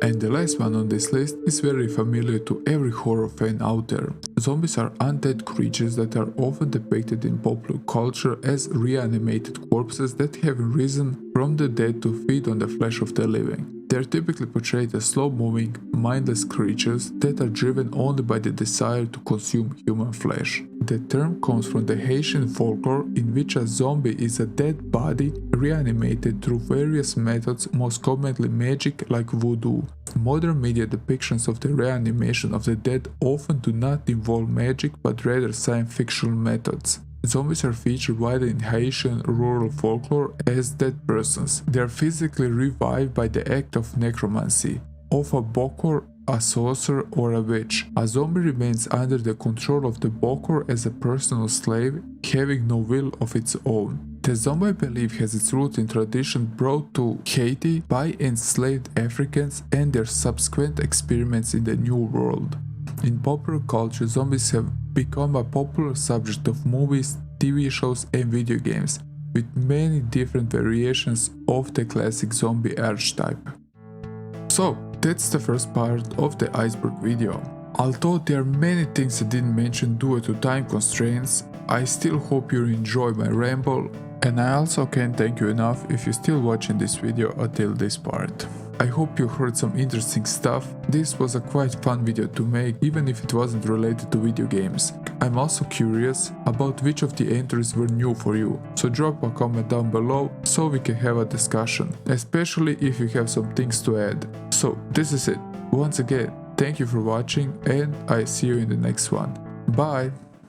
And the last one on this list is very familiar to every horror fan out there. Zombies are undead creatures that are often depicted in popular culture as reanimated corpses that have risen from the dead to feed on the flesh of the living. They are typically portrayed as slow-moving, mindless creatures that are driven only by the desire to consume human flesh. The term comes from the Haitian folklore, in which a zombie is a dead body reanimated through various methods, most commonly magic like voodoo. Modern media depictions of the reanimation of the dead often do not involve magic but rather science fictional methods. Zombies are featured widely in Haitian rural folklore as dead persons. They are physically revived by the act of necromancy, of a bokor, a sorcerer or a witch. A zombie remains under the control of the bokor as a personal slave, having no will of its own. The zombie belief has its roots in tradition brought to Haiti by enslaved Africans and their subsequent experiments in the New World. In popular culture, zombies have become a popular subject of movies, TV shows and video games, with many different variations of the classic zombie archetype. So, that's the first part of the Iceberg video. Although there are many things I didn't mention due to time constraints, I still hope you enjoy my ramble, and I also can't thank you enough if you're still watching this video until this part. I hope you heard some interesting stuff. This was a quite fun video to make, even if it wasn't related to video games. I'm also curious about which of the entries were new for you, so drop a comment down below so we can have a discussion, especially if you have some things to add. So this is it. Once again, thank you for watching and I see you in the next one. Bye!